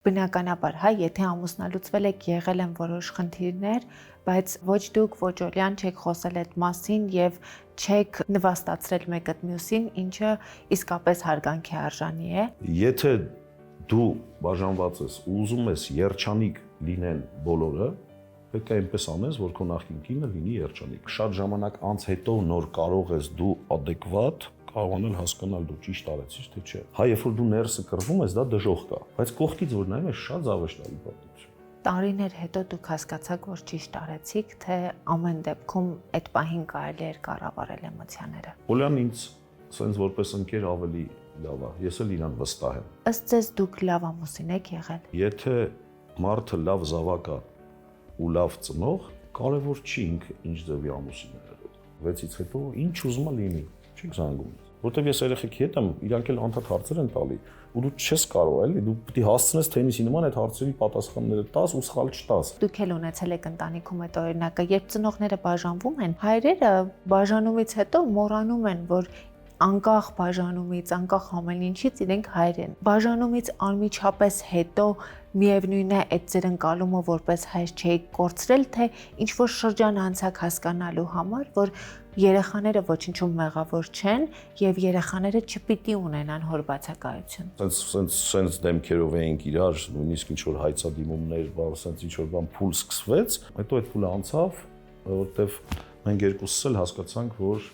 Բնականաբար, հա, եթե ամուսնալուծվել եք, եղել են որոշ խնդիրներ, բայց ոչ դուք, ոչ Օլյան չեք խոսել այդ մասին եւ չեք նվաստացրել մեկը մյուսին, ինչը իսկապես հարգանքի արժանի է։ Եթե դու բաժանված ես ու ուզում ես երջանիկ լինեն բոլորը, պետք է այնպես անես, որ քո նախկին կինը լինի երջանիկ։ Շատ ժամանակ անց հետո նոր կարող ես դու adekvat կարողանալ հասկանալ դու ճիշտ արեցիր թե չէ։ Հա, երբ որ դու ներսը կռվում ես, դա դժոխք կա, բայց կողքից որ նայում ես, շատ զավեշտալի պատմություն։ Տարիներ հետո դուք հասկացաք, որ ճիշտ արեցիք, թե ամեն դեպքում այդ պահին կարելի էր կառավարել էմոցիաները։ Օլյան ինձ սենց որպես ընկեր ավելի լավ է, ես էլ իրան վստահ եմ։ Ըստ ձեզ դուք լավ ամուսին եք եղել։ Եթե մարդը լավ զավակ է ու լավ ծնող, կարևոր չի ինքը ինչ ձևի ամուսին է եղել։ 6-ից հետո ինչ ուզում է լինի, չեք զանգում։ Որտեւ ես երեխեքի հետ եմ, իրանք էլ անդադ հարցեր են տալի, ու դու չես կարող էլի, դու պիտի հասցնես թենիսի նման այդ հարցերի պատասխանները տաս ու սխալ չտաս։ Դուք էլ ունեցել եք ընտանիքում այդ օրինակը, երբ ծնողները բաժանվում են, հայրերը բաժանումից հետո մոռանում են, որ անկախ բաժանումից, անկախ ամեն ինչից իրենք հայր են։ Բաժանումից անմիջապես հետո միևնույն է այդ ձեր ընկալումը որպես հայր չէիք կորցրել, թե ինչ որ շրջան անցակ հասկանալու համար, որ երեխաները ոչինչում մեղավոր չեն եւ երեխաները չպիտի ունենան հոր բացակայություն։ Սենց դեմքերով էինք իրար, նույնիսկ ինչ որ հայցադիմումներ, սենց ինչ որ բան փուլ սկսվեց, հետո այդ փուլը անցավ, որովհետեւ մենք երկուսս էլ հասկացանք, որ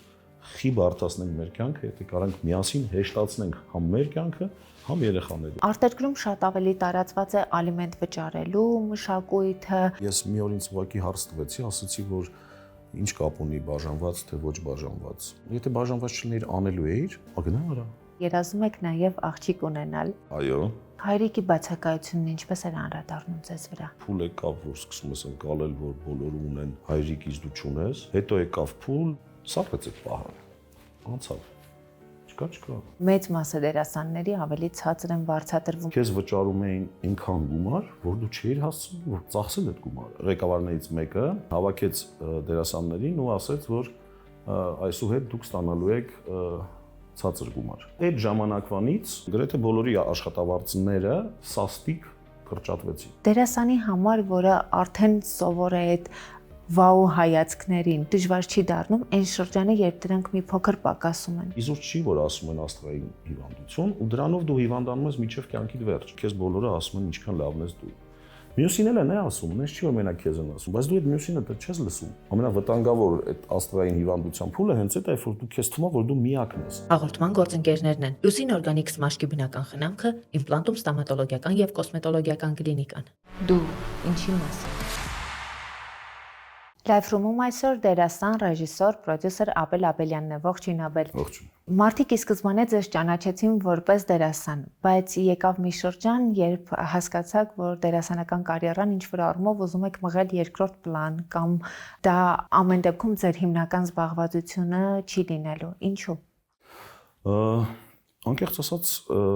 խի բարդացնենք մեր կյանքը, եթե կարանք միասին հեշտացնենք համ մեր կյանքը, համ երեխաների։ Արտերկրում շատ ավելի տարածված է ալիմենտ վճարելու մշակույթը։ Ես մի օր ինձ ուղղակի հարց տվեցի, ասացի, որ ինչ կապ ունի բաժանված թե ոչ բաժանված։ Եթե բաժանված չլիներ անելու էիր, ագնա արա։ Երազում եք նաև աղջիկ ունենալ։ Այո։ Հայրիկի բացակայությունն ինչպես էր անդրադառնում ձեզ վրա։ Փուլ եկավ, որ սկսում ես ընկալել, որ բոլորը ունեն, հայրիկից դու չունես, հետո եկավ փուլ, սափրեց այդ պահը։ Անցավ։ Չկա։ Մեծ մասը դերասանների ավելի ցածր են վարձատրվում։ Քեզ վճարում էին այնքան գումար, որ դու չէիր հասցնում, որ ծախսել այդ գումարը։ Ղեկավարներից մեկը հավաքեց դերասաններին ու ասեց, որ այսուհետ դուք ստանալու եք ցածր գումար։ Այդ ժամանակվանից գրեթե բոլորի աշխատավարձները սաստիկ կրճատվեցին։ Դերասանի համար, որը արդեն սովոր է այդ վաու հայացքներին, դժվար չի դառնում այն շրջանը, երբ դրանք մի փոքր պակասում են։ Իզուր չի, որ ասում են աստղային հիվանդություն, ու դրանով դու հիվանդանում ես մինչև կյանքիդ վերջ։ Քեզ բոլորը ասում են ինչքան լավն ես դու։ Մյուսին էլ է ասում, ես չի որ մենակ քեզ են ասում, բայց դու այդ մյուսինը դեռ չես լսում։ Ամենավտանգավոր այդ աստղային հիվանդության փուլը հենց այդ է, որ դու քեզ թվում է, որ դու միակն ես։ Հաղորդման գործընկերներն են Լուսին օրգանիկ սմաշկի բնական խնամքը, իմպլանտում ստոմատոլոգիական եւ կոսմետոլոգիական կլինիկան։ Դու ինչի մաս։ Լայֆրումում այսօր դերասան, ռեժիսոր, պրոդյուսեր Աբել Աբելյանն է։ Ողջույն Աբել։ Ողջույն։ Մարդիկ ի սկզբանե ձեզ ճանաչեցին որպես դերասան, բայց եկավ մի շրջան, երբ հասկացաք, որ դերասանական կարիերան ինչ-որ առումով ուզում եք մղել երկրորդ պլան կամ դա ամեն դեպքում ձեր հիմնական զբաղվածությունը չի լինելու։ Ինչու։ Անկեղծ ասած,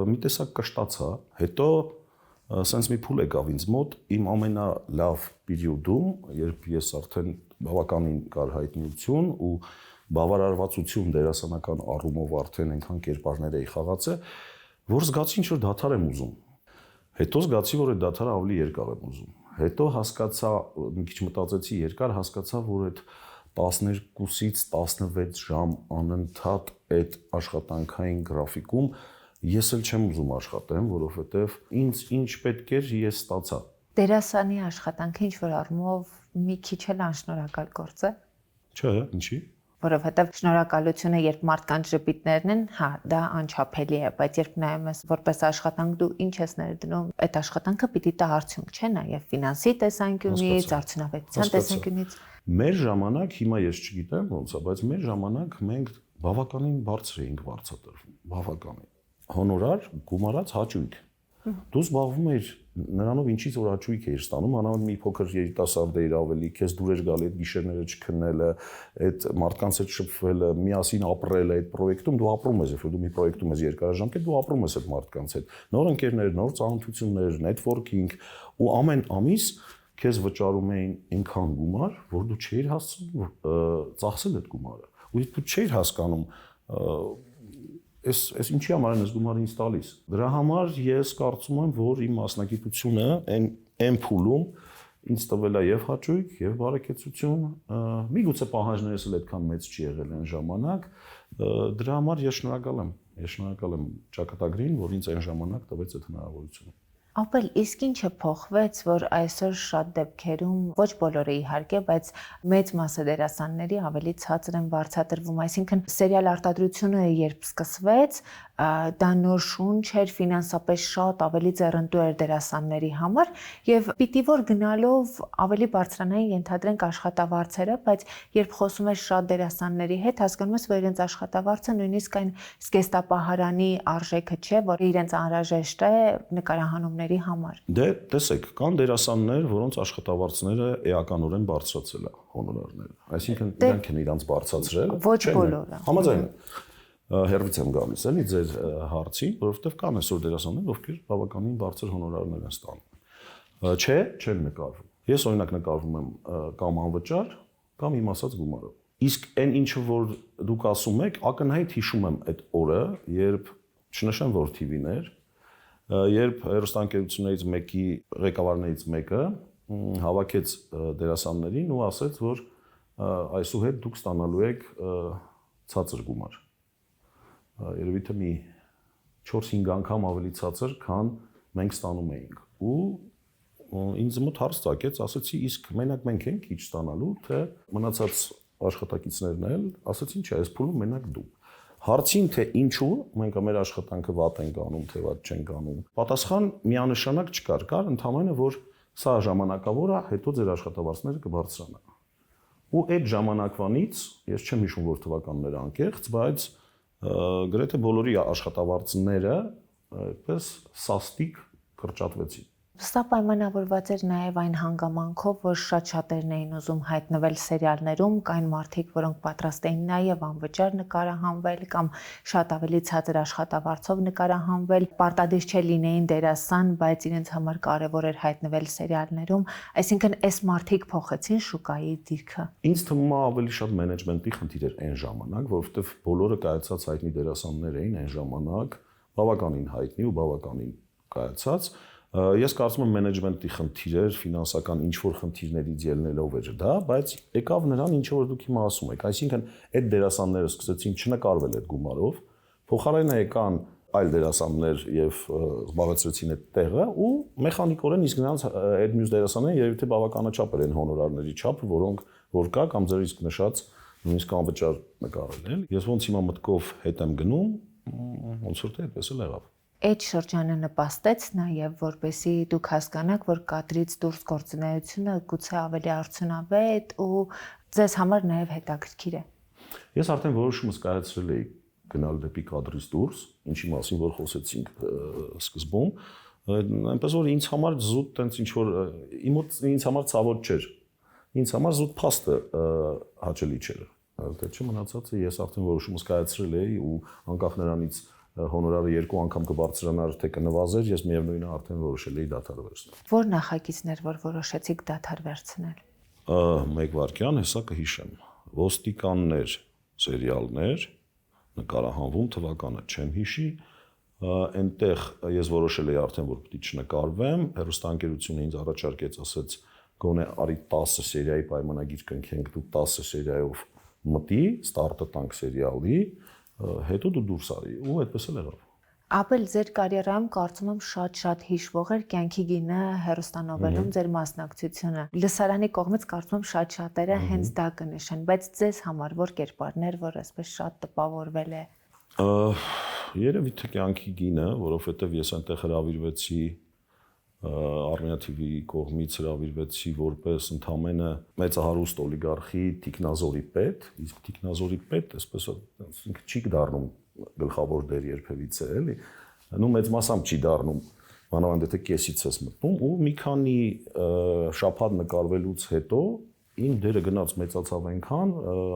մի տեսակ կշտացա, հետո սենց մի փուլ եկավ ինձ մոտ իմ ամենալավ պերիոդում, երբ ես արդեն բավականին կար հայտնիություն ու բավարարվածություն դերասանական առումով արդեն այնքան կերպարներ էի խաղացել, որ զգացի ինչ-որ դադար եմ ուզում։ Հետո զգացի, որ այդ դադարը ավելի երկար եմ ուզում։ Հետո հասկացա, մի քիչ մտածեցի երկար, հասկացա, որ այդ 12-ից 16 ժամ անընդհատ այդ աշխատանքային գրաֆիկում ես էլ չեմ ուզում աշխատեմ, որովհետև ինձ ինչ պետք էր, ես ստացա։ Դերասանի աշխատանքը ինչ-որ առումով մի քիչ էլ անշնորհակալ գործ է։ Չէ, ինչի։ Որովհետև շնորհակալությունը, երբ մարդկանց ժպիտներն են, հա, դա անչափելի է, բայց երբ նայում ես որպես աշխատանք, դու ինչ ես ներդնում, այդ աշխատանքը պիտի տա արդյունք, չէ՞, նաև ֆինանսի տեսանկյունից, արդյունավետության տեսանկյունից։ Մեր ժամանակ, հիմա ես չգիտեմ ոնց է, բայց մեր ժամանակ մենք բավականին բարձր էինք վարձատրվում, բավականին։ Հոնորար գումարած հաճույք։ Դու զբաղվում ես նրանով, ինչից որ հաճույք ես ստանում, անամենը մի փոքր երիտասարդ էիր ավելի, քեզ դուր էր գալի այդ գիշերները չքննելը, այդ մարդկանց հետ շփվելը, միասին ապրելը այդ պրոյեկտում դու ապրում ես, երբ դու մի պրոյեկտում ես երկարաժամկետ, դու ապրում ես այդ մարդկանց հետ։ Նոր ընկերներ, նոր ծանոթություններ, նեթվորքինգ ու ամեն ամիս քեզ վճարում էին այնքան գումար, որ դու չէիր հասցնում ծախսել այդ գումարը։ Ու դու չէիր հասկանում Այս ինչի համար են այս գումարը ինձ տալիս։ Դրա համար ես կարծում եմ, որ իմ մասնագիտությունը այն փուլում ինձ տվել է եւ հաճույք, եւ բարեկեցություն, միգուցե պահանջներս էլ այդքան մեծ չի եղել այն ժամանակ, դրա համար ես շնորհակալ եմ ճակատագրին, որ ինձ այն ժամանակ տվեց այդ հնարավորությունը։ Ապել, իսկ ինչը փոխվեց, որ այսօր շատ դեպքերում, ոչ բոլորը իհարկե, բայց մեծ մասը դերասանների ավելի ցածր են վարձատրվում, այսինքն սերիալ արտադրությունը երբ սկսվեց, դա նոր շունչ էր, ֆինանսապես շատ ավելի ձեռնտու էր դերասանների համար եւ պիտի որ գնալով ավելի բարձրանային ենթադրենք աշխատավարձերը, բայց երբ խոսում ես շատ դերասանների հետ, հասկանում ես, որ իրենց աշխատավարձը նույնիսկ այն զգեստապահարանի արժեքը չէ, որ իրենց անհրաժեշտ է նկարահանումների համար։ Դե տեսեք, կան դերասաններ, որոնց աշխատավարձները էականորեն բարձրացել է հոնորարները։ Այսինքն իրանք են իրանց բարձրացրել։ Ոչ բոլորը։ Համաձայն եմ։ Հերվից եմ գալիս էլի ձեր հարցին, որովհետև կան այսօր դերասաններ, ովքեր բավականին բարձր հոնորարներ են ստանում։ Չէ, չեն նկարվում։ Ես օրինակ նկարվում եմ կամ անվճար, կամ իմ ասած գումարով։ Իսկ այն ինչը որ դուք ասում եք, ակնհայտ հիշում եմ այդ օրը, երբ չնշեմ որ TV-ներ, երբ հեռուստաընկերություններից մեկի ղեկավարներից մեկը հավաքեց դերասաններին ու ասեց, որ այսուհետ դուք ստանալու եք ցածր գումար։ Երևի թե մի 4-5 անգամ ավելի ցածր, քան մենք ստանում էինք։ Ու ինձ մոտ հարց ծագեց, ասացի, իսկ մենակ մենք ենք ինչ ստանալու, թե մնացած աշխատակիցներն էլ ասացին, չէ, այս փուլում մենակ դու։ Հարցին թե ինչու մենք մեր աշխատանքը վատ ենք անում, թե վատ չենք անում։ Պատասխան միանշանակ չկար, կար ընդհանրապես որ սա ժամանակավոր է, հետո ձեր աշխատավարձները կբարձրանան։ Ու այդ ժամանակվանից ես չեմ հիշում որ թվականները անկեղծ, բայց գրեթե բոլորի աշխատավարձները այդպես սաստիկ կրճատվեցին։ Սա պայմանավորված էր նաև այն հանգամանքով, որ շատ շատերն էին ուզում հայտնվել սերիալներում, կային մարդիկ, որոնք պատրաստ էին նաև անվճար նկարահանվել կամ շատ ավելի ցածր աշխատավարձով նկարահանվել, պարտադիր չէ լինեին դերասան, բայց իրենց համար կարևոր էր հայտնվել սերիալներում, այսինքն այս մարդիկ փոխեցին շուկայի դիրքը։ Ինձ թվում է ավելի շատ մենեջմենտի խնդիր էր այն ժամանակ, որովհետև բոլորը կայացած հայտնի դերասաններ էին այն ժամանակ, բավականին հայտնի ու բավականին կայացած։ Ես կարծում եմ մենեջմենտի խնդիր էր, ֆինանսական ինչ-որ խնդիրներից ելնելով էր դա, բայց եկավ նրան ինչ որ դուք հիմա ասում եք, այսինքն այդ դերասանները սկսեցին չնկարվել այդ գումարով, փոխարենը եկան այլ դերասաններ եւ զբաղեցրեցին այդ տեղը ու մեխանիկորեն իսկ նրանց այդ մյուս դերասանները երևի թե բավականաչափ են հոնորարների չափը, որոնք որ կա կամ ձեր իսկ նշած նույնիսկ անվճար նկարել են։ Ես ոնց հիմա մտքով հետ եմ գնում, ոնց որ թե այդպես էլ եղավ։ Այդ շրջանը նպաստեց նաև, որպեսզի դուք հասկանաք, որ կադրից դուրս գործունեությունը գուցե ավելի արդյունավետ ու ձեզ համար նաև հետաքրքիր է։ Ես արդեն որոշումս կայացրել էի գնալ դեպի կադրից դուրս, ինչի մասին որ խոսեցինք սկզբում, այնպես որ ինձ համար զուտ տենց ինչ որ ինձ համար ցավոտ չէր։ Ինձ համար զուտ փաստը հաճելի չէր։ Դե չմնացածը ես արդեն որոշումս կայացրել էի ու անկախ նրանից հոնորարը 2 անգամ կբարձրանար թե կնվազեր, ես միևնույնն է արդեն որոշել էի դադար վերցնել։ Որ նախագիծներ որ որոշեցիք դադար վերցնել։ Մեկ վայրկյան, հեսա կհիշեմ։ Ոստիկաններ սերիալներ նկարահանվում թվականը չեմ հիշի, այնտեղ ես որոշել էի արդեն որ պիտի չնկարվեմ, հեռուստաընկերությունը ինձ առաջարկեց, ասեց գոնե արի 10 սերիայի պայմանագիր կնքենք, դու 10 սերիայով մտի, ստարտը տանք սերիալի, հետո դու դուրս արի ու այդպես էլ եղավ։ Ապել ձեր կարիերայում կարծում եմ շատ հիշվող էր կյանքի գինը հեռուստանովելում ձեր մասնակցությունը։ Լսարանի կողմից կարծում եմ շատ շատերը հենց դա կնշեն, բայց ձեզ համար որ կերպարներ, որ այսպես շատ տպավորվել է։ Երևի թե կյանքի գինը, որովհետև ես այնտեղ հրավիրվեցի Armenia TV-ի կողմից հրավիրվեցի որպես ընդամենը մեծահարուստ օլիգարխի Տիկնազորի պետ, իսկ Տիկնազորի պետ, այսպես ինքը չի դառնում գլխավոր դեր երբևիցե, էլի, նու մեծ մասամբ չի դառնում, մանավանդ եթե կեսից ես մտնում ու մի քանի շաբաթ նկարվելուց հետո իմ դերը գնաց մեծացավ այնքան,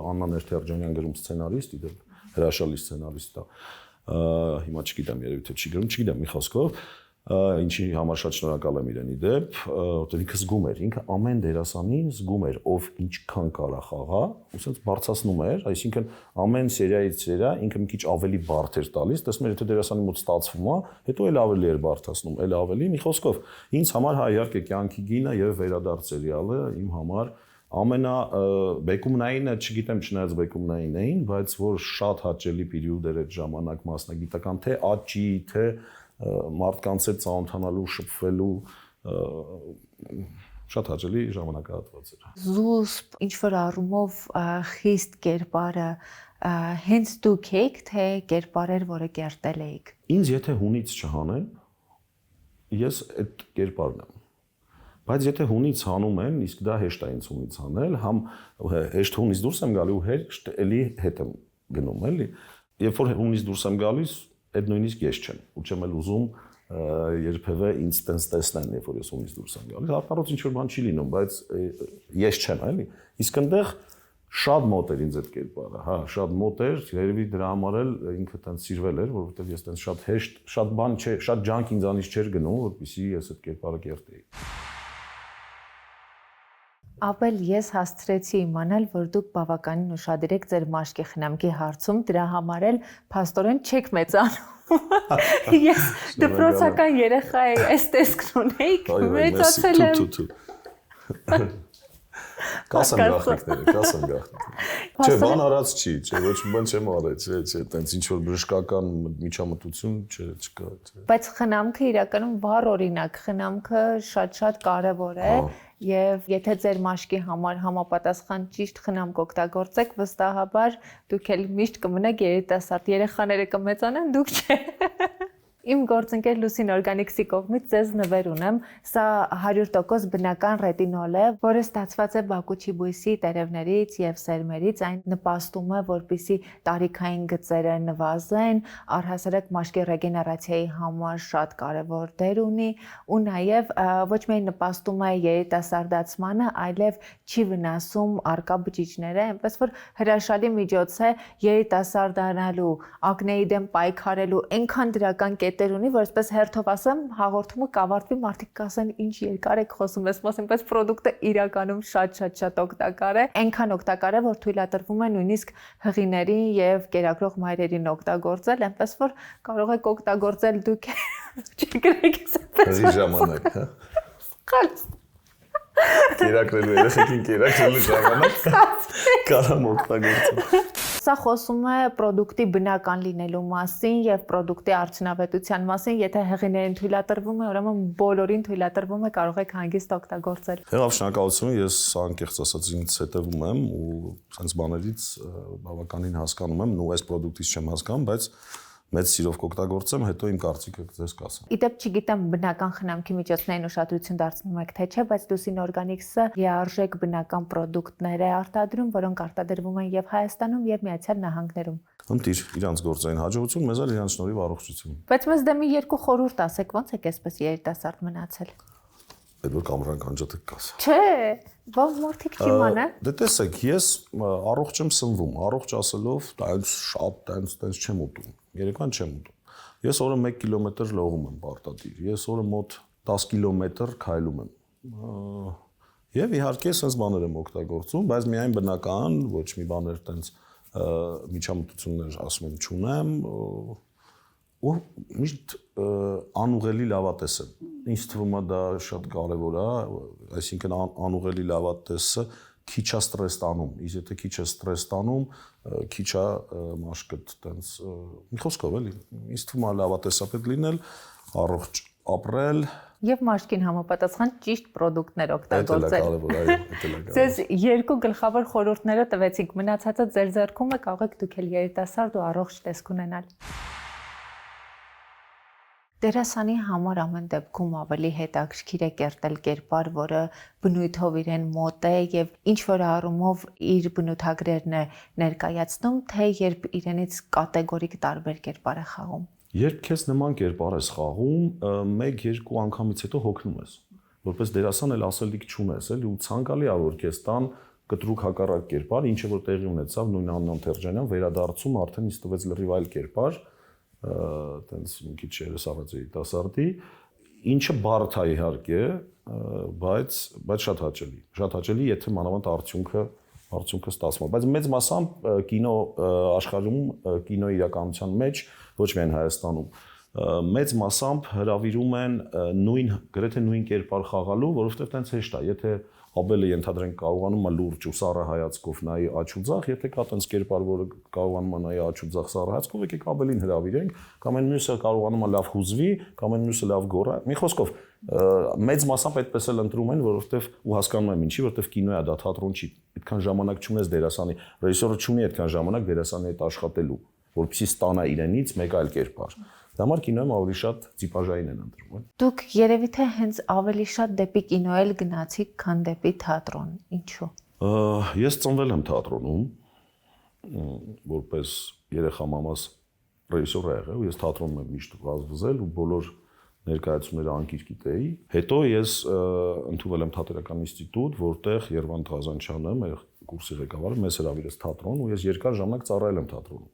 Աննա Ներթերջանյան գրում սցենարիստ, իդեպ հրաշալի սցենարիստ է, հիմա չգիտեմ երևի թե չի գրում, չգիտեմ մի խոսքով ինչի համար շատ շնորհակալ եմ իրեն իդեպ, որտեղ ինքը զգում էր, ինքը ամեն դերասանի զգում էր, ով ինչքան կարա խաղա, ու ասած բարձրացնում էր, այսինքն ամեն սերիայից սերիա ինքը մի քիչ ավելի բարդ էր տալիս, տեսնում էր, եթե դերասանի մոտ ստացվում է, հետո էլ ավելի էր բարդացնում, էլ ավելի, մի խոսքով, ինձ համար հա իհարկե կյանքի գինը եւ վերադարձ սերիալը իմ համար ամենա բեկումնայինը, չգիտեմ, չնայած բեկումնային էին, բայց որ շատ հաճելի պերիոդ էր այդ ժամանակ մասնագիտական, թե աճի, թե մարդկանց հետ ծանոթանալու, շփվելու շատ հաճելի ժամանակահատված էր։ Զուսպ ինչ որ առումով խիստ կերպարը հենց դուք եք, թե կերպարեր, որը կերտել եք։ Ինձ եթե հունից չհանեն, ես այդ կերպարն եմ։ Բայց եթե հունից հանում են, իսկ դա հեշտ է ինձ հունից հանել, համ հեշտ հունից դուրս եմ գալի ու հեշտ էլի հետ եմ գնում, էլի։ Երբ որ հունից դուրս եմ գալիս, այդ նույնիսկ ես չեմ, ու չեմ էլ ուզում երբևէ ինձ տենց տեսնեն, երբ որ ես հունից դուրս եմ գալիս, հարկարոց ինչ որ բան չի լինում, բայց ես չեմ, էլի։ Իսկ այնտեղ շատ մոտ էր ինձ այդ կերպարը, հա, շատ մոտ էր, երևի դրա համար էլ ինքը տենց սիրվել էր, որովհետև ես տենց շատ հեշտ, շատ բան չէ, շատ ջանք ինձանից չէր գնում, որպեսզի ես այդ կերպարը կերտեի։ Ապել ես հասցրեցի իմանալ, որ դուք բավականին ուշադիր եք ձեր մաշկի խնամքի հարցում, դրա համար էլ փաստորեն չեք մեծանում։ Ես դպրոցական երեխա եմ, այս տեսքն ունեիք, մեծացել եմ։ Կասեմ գախնիկները։ Չէ, բան արած չի, չէ, ոչ մի բան չեմ արել, չէ, տենց ինչ որ բժշկական միջամտություն չկա, չէ։ Բայց խնամքը իրականում վառ օրինակ, խնամքը շատ կարևոր է, եւ եթե ձեր մաշկի համար համապատասխան ճիշտ խնամք օգտագործեք, վստահաբար դուք էլ միշտ կմնաք երիտասարդ, երեխաները կմեծանան, դուք չէ։ Իմ գործընկեր Լուսին Օրգանիքսի կողմից ձեզ նվեր ունեմ, սա 100% բնական ռետինոլ է, որը ստացված է բակուչի բույսի տերևներից եւ սերմերից, այն նպաստում է, որպեսզի տարիքային գծերը նվազեն, առհասարակ մաշկի ռեգեներացիայի համար շատ կարեւոր դեր ունի ու նաեւ ոչ միայն նպաստում է երիտասարդացմանը, այլև չի վնասում արկա բջիջները, այնպես որ հրաշալի միջոց է երիտասարդանալու, ակնեի դեմ պայքարելու, այնքան դրական կետեր ունի, որ այսպես հերթով ասեմ, հաղորդումը կավարտվի, մարդիկ կասեն, ինչ երկար եք խոսում ես մասին, բայց պրոդուկտը իրականում շատ օգտակար է, այնքան օգտակար է, որ թույլատրվում է նույնիսկ հղիների եւ կերակրող մայրերին օգտագործել, այնպես որ կարող եք օգտագործել դուք չգրեք այսպես ժամանակ, հա։ Խալս Կերակրելու երեխեքին կերակրելու ժամանակ կարամ օգտագործել։ Սա խոսում է պրոդուկտի բնական լինելու մասին եւ պրոդուկտի արդյունավետության մասին, եթե հղիներին թույլատրվում է, ուրեմն բոլորին թույլատրվում է, կարող եք հանգիստ օգտագործել։ Հեղավ շնորհակալություն, ես անկեղծ ասած ինձ հետևում եմ ու sense բաներից բավականին հասկանում եմ, ու այս պրոդուկտից չեմ հասկանում, բայց մեծ սիրով կօգտագործեմ, հետո իմ կարծիքը ձեզ կասեմ։ Իդեպ չգիտեմ բնական խնամքի միջոցներին ուշադրություն դարձնում եք թե չէ, բայց Լուսին Օրգանիքսը լիարժեք բնական պրոդուկտներ է արտադրում, որոնք արտադրվում են եւ Հայաստանում եւ Միացյալ Նահանգներում։ Ընտիր, իրանց գործային հաջողություն, մեզ էլ իրանց շնորհիվ առողջություն։ Բայց մեզ դե մի երկու խորհուրդ ասեք, ո՞նց եք այսպես երիտասարդ մնացել։ Այդ որ կամերան կանջատ եք կաս։ Չէ, ո՞վ մարդիկ չիմանա։ Դե տեսեք, ես առողջ եմ սնվում, առողջ ասելով, տենց շատ տենց չեմ ուտում։ Երեկոյան չեմ ուտում։ Ես օրը 1 կիլոմետր լողում եմ պարտադիր։ Ես օրը մոտ 10 կիլոմետր քայլում եմ։ Եվ իհարկե sense բաներ եմ օգտագործում, բայց միայն բնական, ոչ մի բաներ տենց միջամտություններ ասում եմ չունեմ, ու միշտ անուղելի լավատես եմ։ Ինձ թվում է դա շատ կարևոր է, այսինքն անուղելի լավատեսը քիչ է ստրես տանում, իսկ եթե քիչ է ստրես տանում, քիչ է մաշկդ տենց մի խոսքով էլի, ինձ թվում է լավատեսապետ լինել, առողջ ապրել եւ մաշկին համապատասխան ճիշտ պրոդուկտներ օգտագործել։ Դա կարևոր է, դա լավ։ Ձեզ երկու գլխավոր խորհուրդները տվեցինք, մնացածը ձեր ձեռքում է, կարող եք դուք էլ երիտասարդ ու առողջ տեսք ունենալ։ Դերասանի համար ամեն դեպքում ավելի հետաքրքիր է կերտել կերպար, որը բնույթով իրեն մոտ է եւ ինչ որ առումով իր բնութագրերն է ներկայացնում, թե երբ իրենից կատեգորիկ տարբեր կերպար է խաղում։ Երբ քեզ նման կերպար ես խաղում, 1-2 անգամից հետո հոգնում ես, որպես դերասան էլ ասելիք չունես, էլի ու ցանկալի է որ քեզ տան կտրուկ հակառակ կերպար, ինչը որ տեղի ունեցավ նույն Աննան Թերջանյան վերադարձում արդեն ինձ տվեց լրիվ այլ կերպար, տենց մի քիչ երեսավաց երիտասարդի, Ինչը բարդ է իհարկե, բայց շատ հաճելի։ Շատ հաճելի, եթե մանավանդ արդյունքը ստացվում է։ Բայց մեծ մասամբ կինո աշխարհում, կինո իրականության մեջ, ոչ միայն Հայաստանում, մեծ մասամբ հրավիրում են գրեթե նույն կերպար խաղալու, որովհետև տենց հեշտ է, եթե Աբելը ենթադրենք կարողանում է լուրջ ու սառը հայացքով նայի աջ ու ձախ, եթե կա տենց կերպար, որը կարողանում է նայի աջ ու ձախ սառը հայացքով, եկեք Աբելին հրավիրենք, կամ այն մյուսը կարողանում է լավ հուզվի, կամ այն մյուսը լավ գոռա։ Մի խոսքով, մեծ մասամբ այդպես էլ ընտրում են, որովհետև ու հասկանում եմ ինչի, որովհետև կինո է դա, թատրոն չի։ Այդքան ժամանակ չունես դերասանի, ռեժիսորը չունի այդքան ժամանակ դերասանի հետ աշխատելու, որպեսզի ստանա իրենից մեկ այլ կերպար։ Դա համար կինոյում ավելի շատ տիպաժային են ընտրում։ Դուք երևի թե հենց ավելի շատ դեպի կինո էլ գնացիք, քան դեպի թատրոն։ Ինչու՞։ Ես ծնվել եմ թատրոնում, որպես երեխա մամաս ռեժիսոր է եղել, ու ես թատրոնում եմ միշտ վազվզել ու բոլոր ներկայացումները անկիր գիտեի։ Հետո ես ընդունվել եմ թատերական ինստիտուտ, որտեղ Երվանդ Ղազանչյանը, մեր կուրսի ղեկավարը, մեզ հրավիրեց թատրոն, ու ես երկար ժամանակ ծառայել եմ թատրոնում։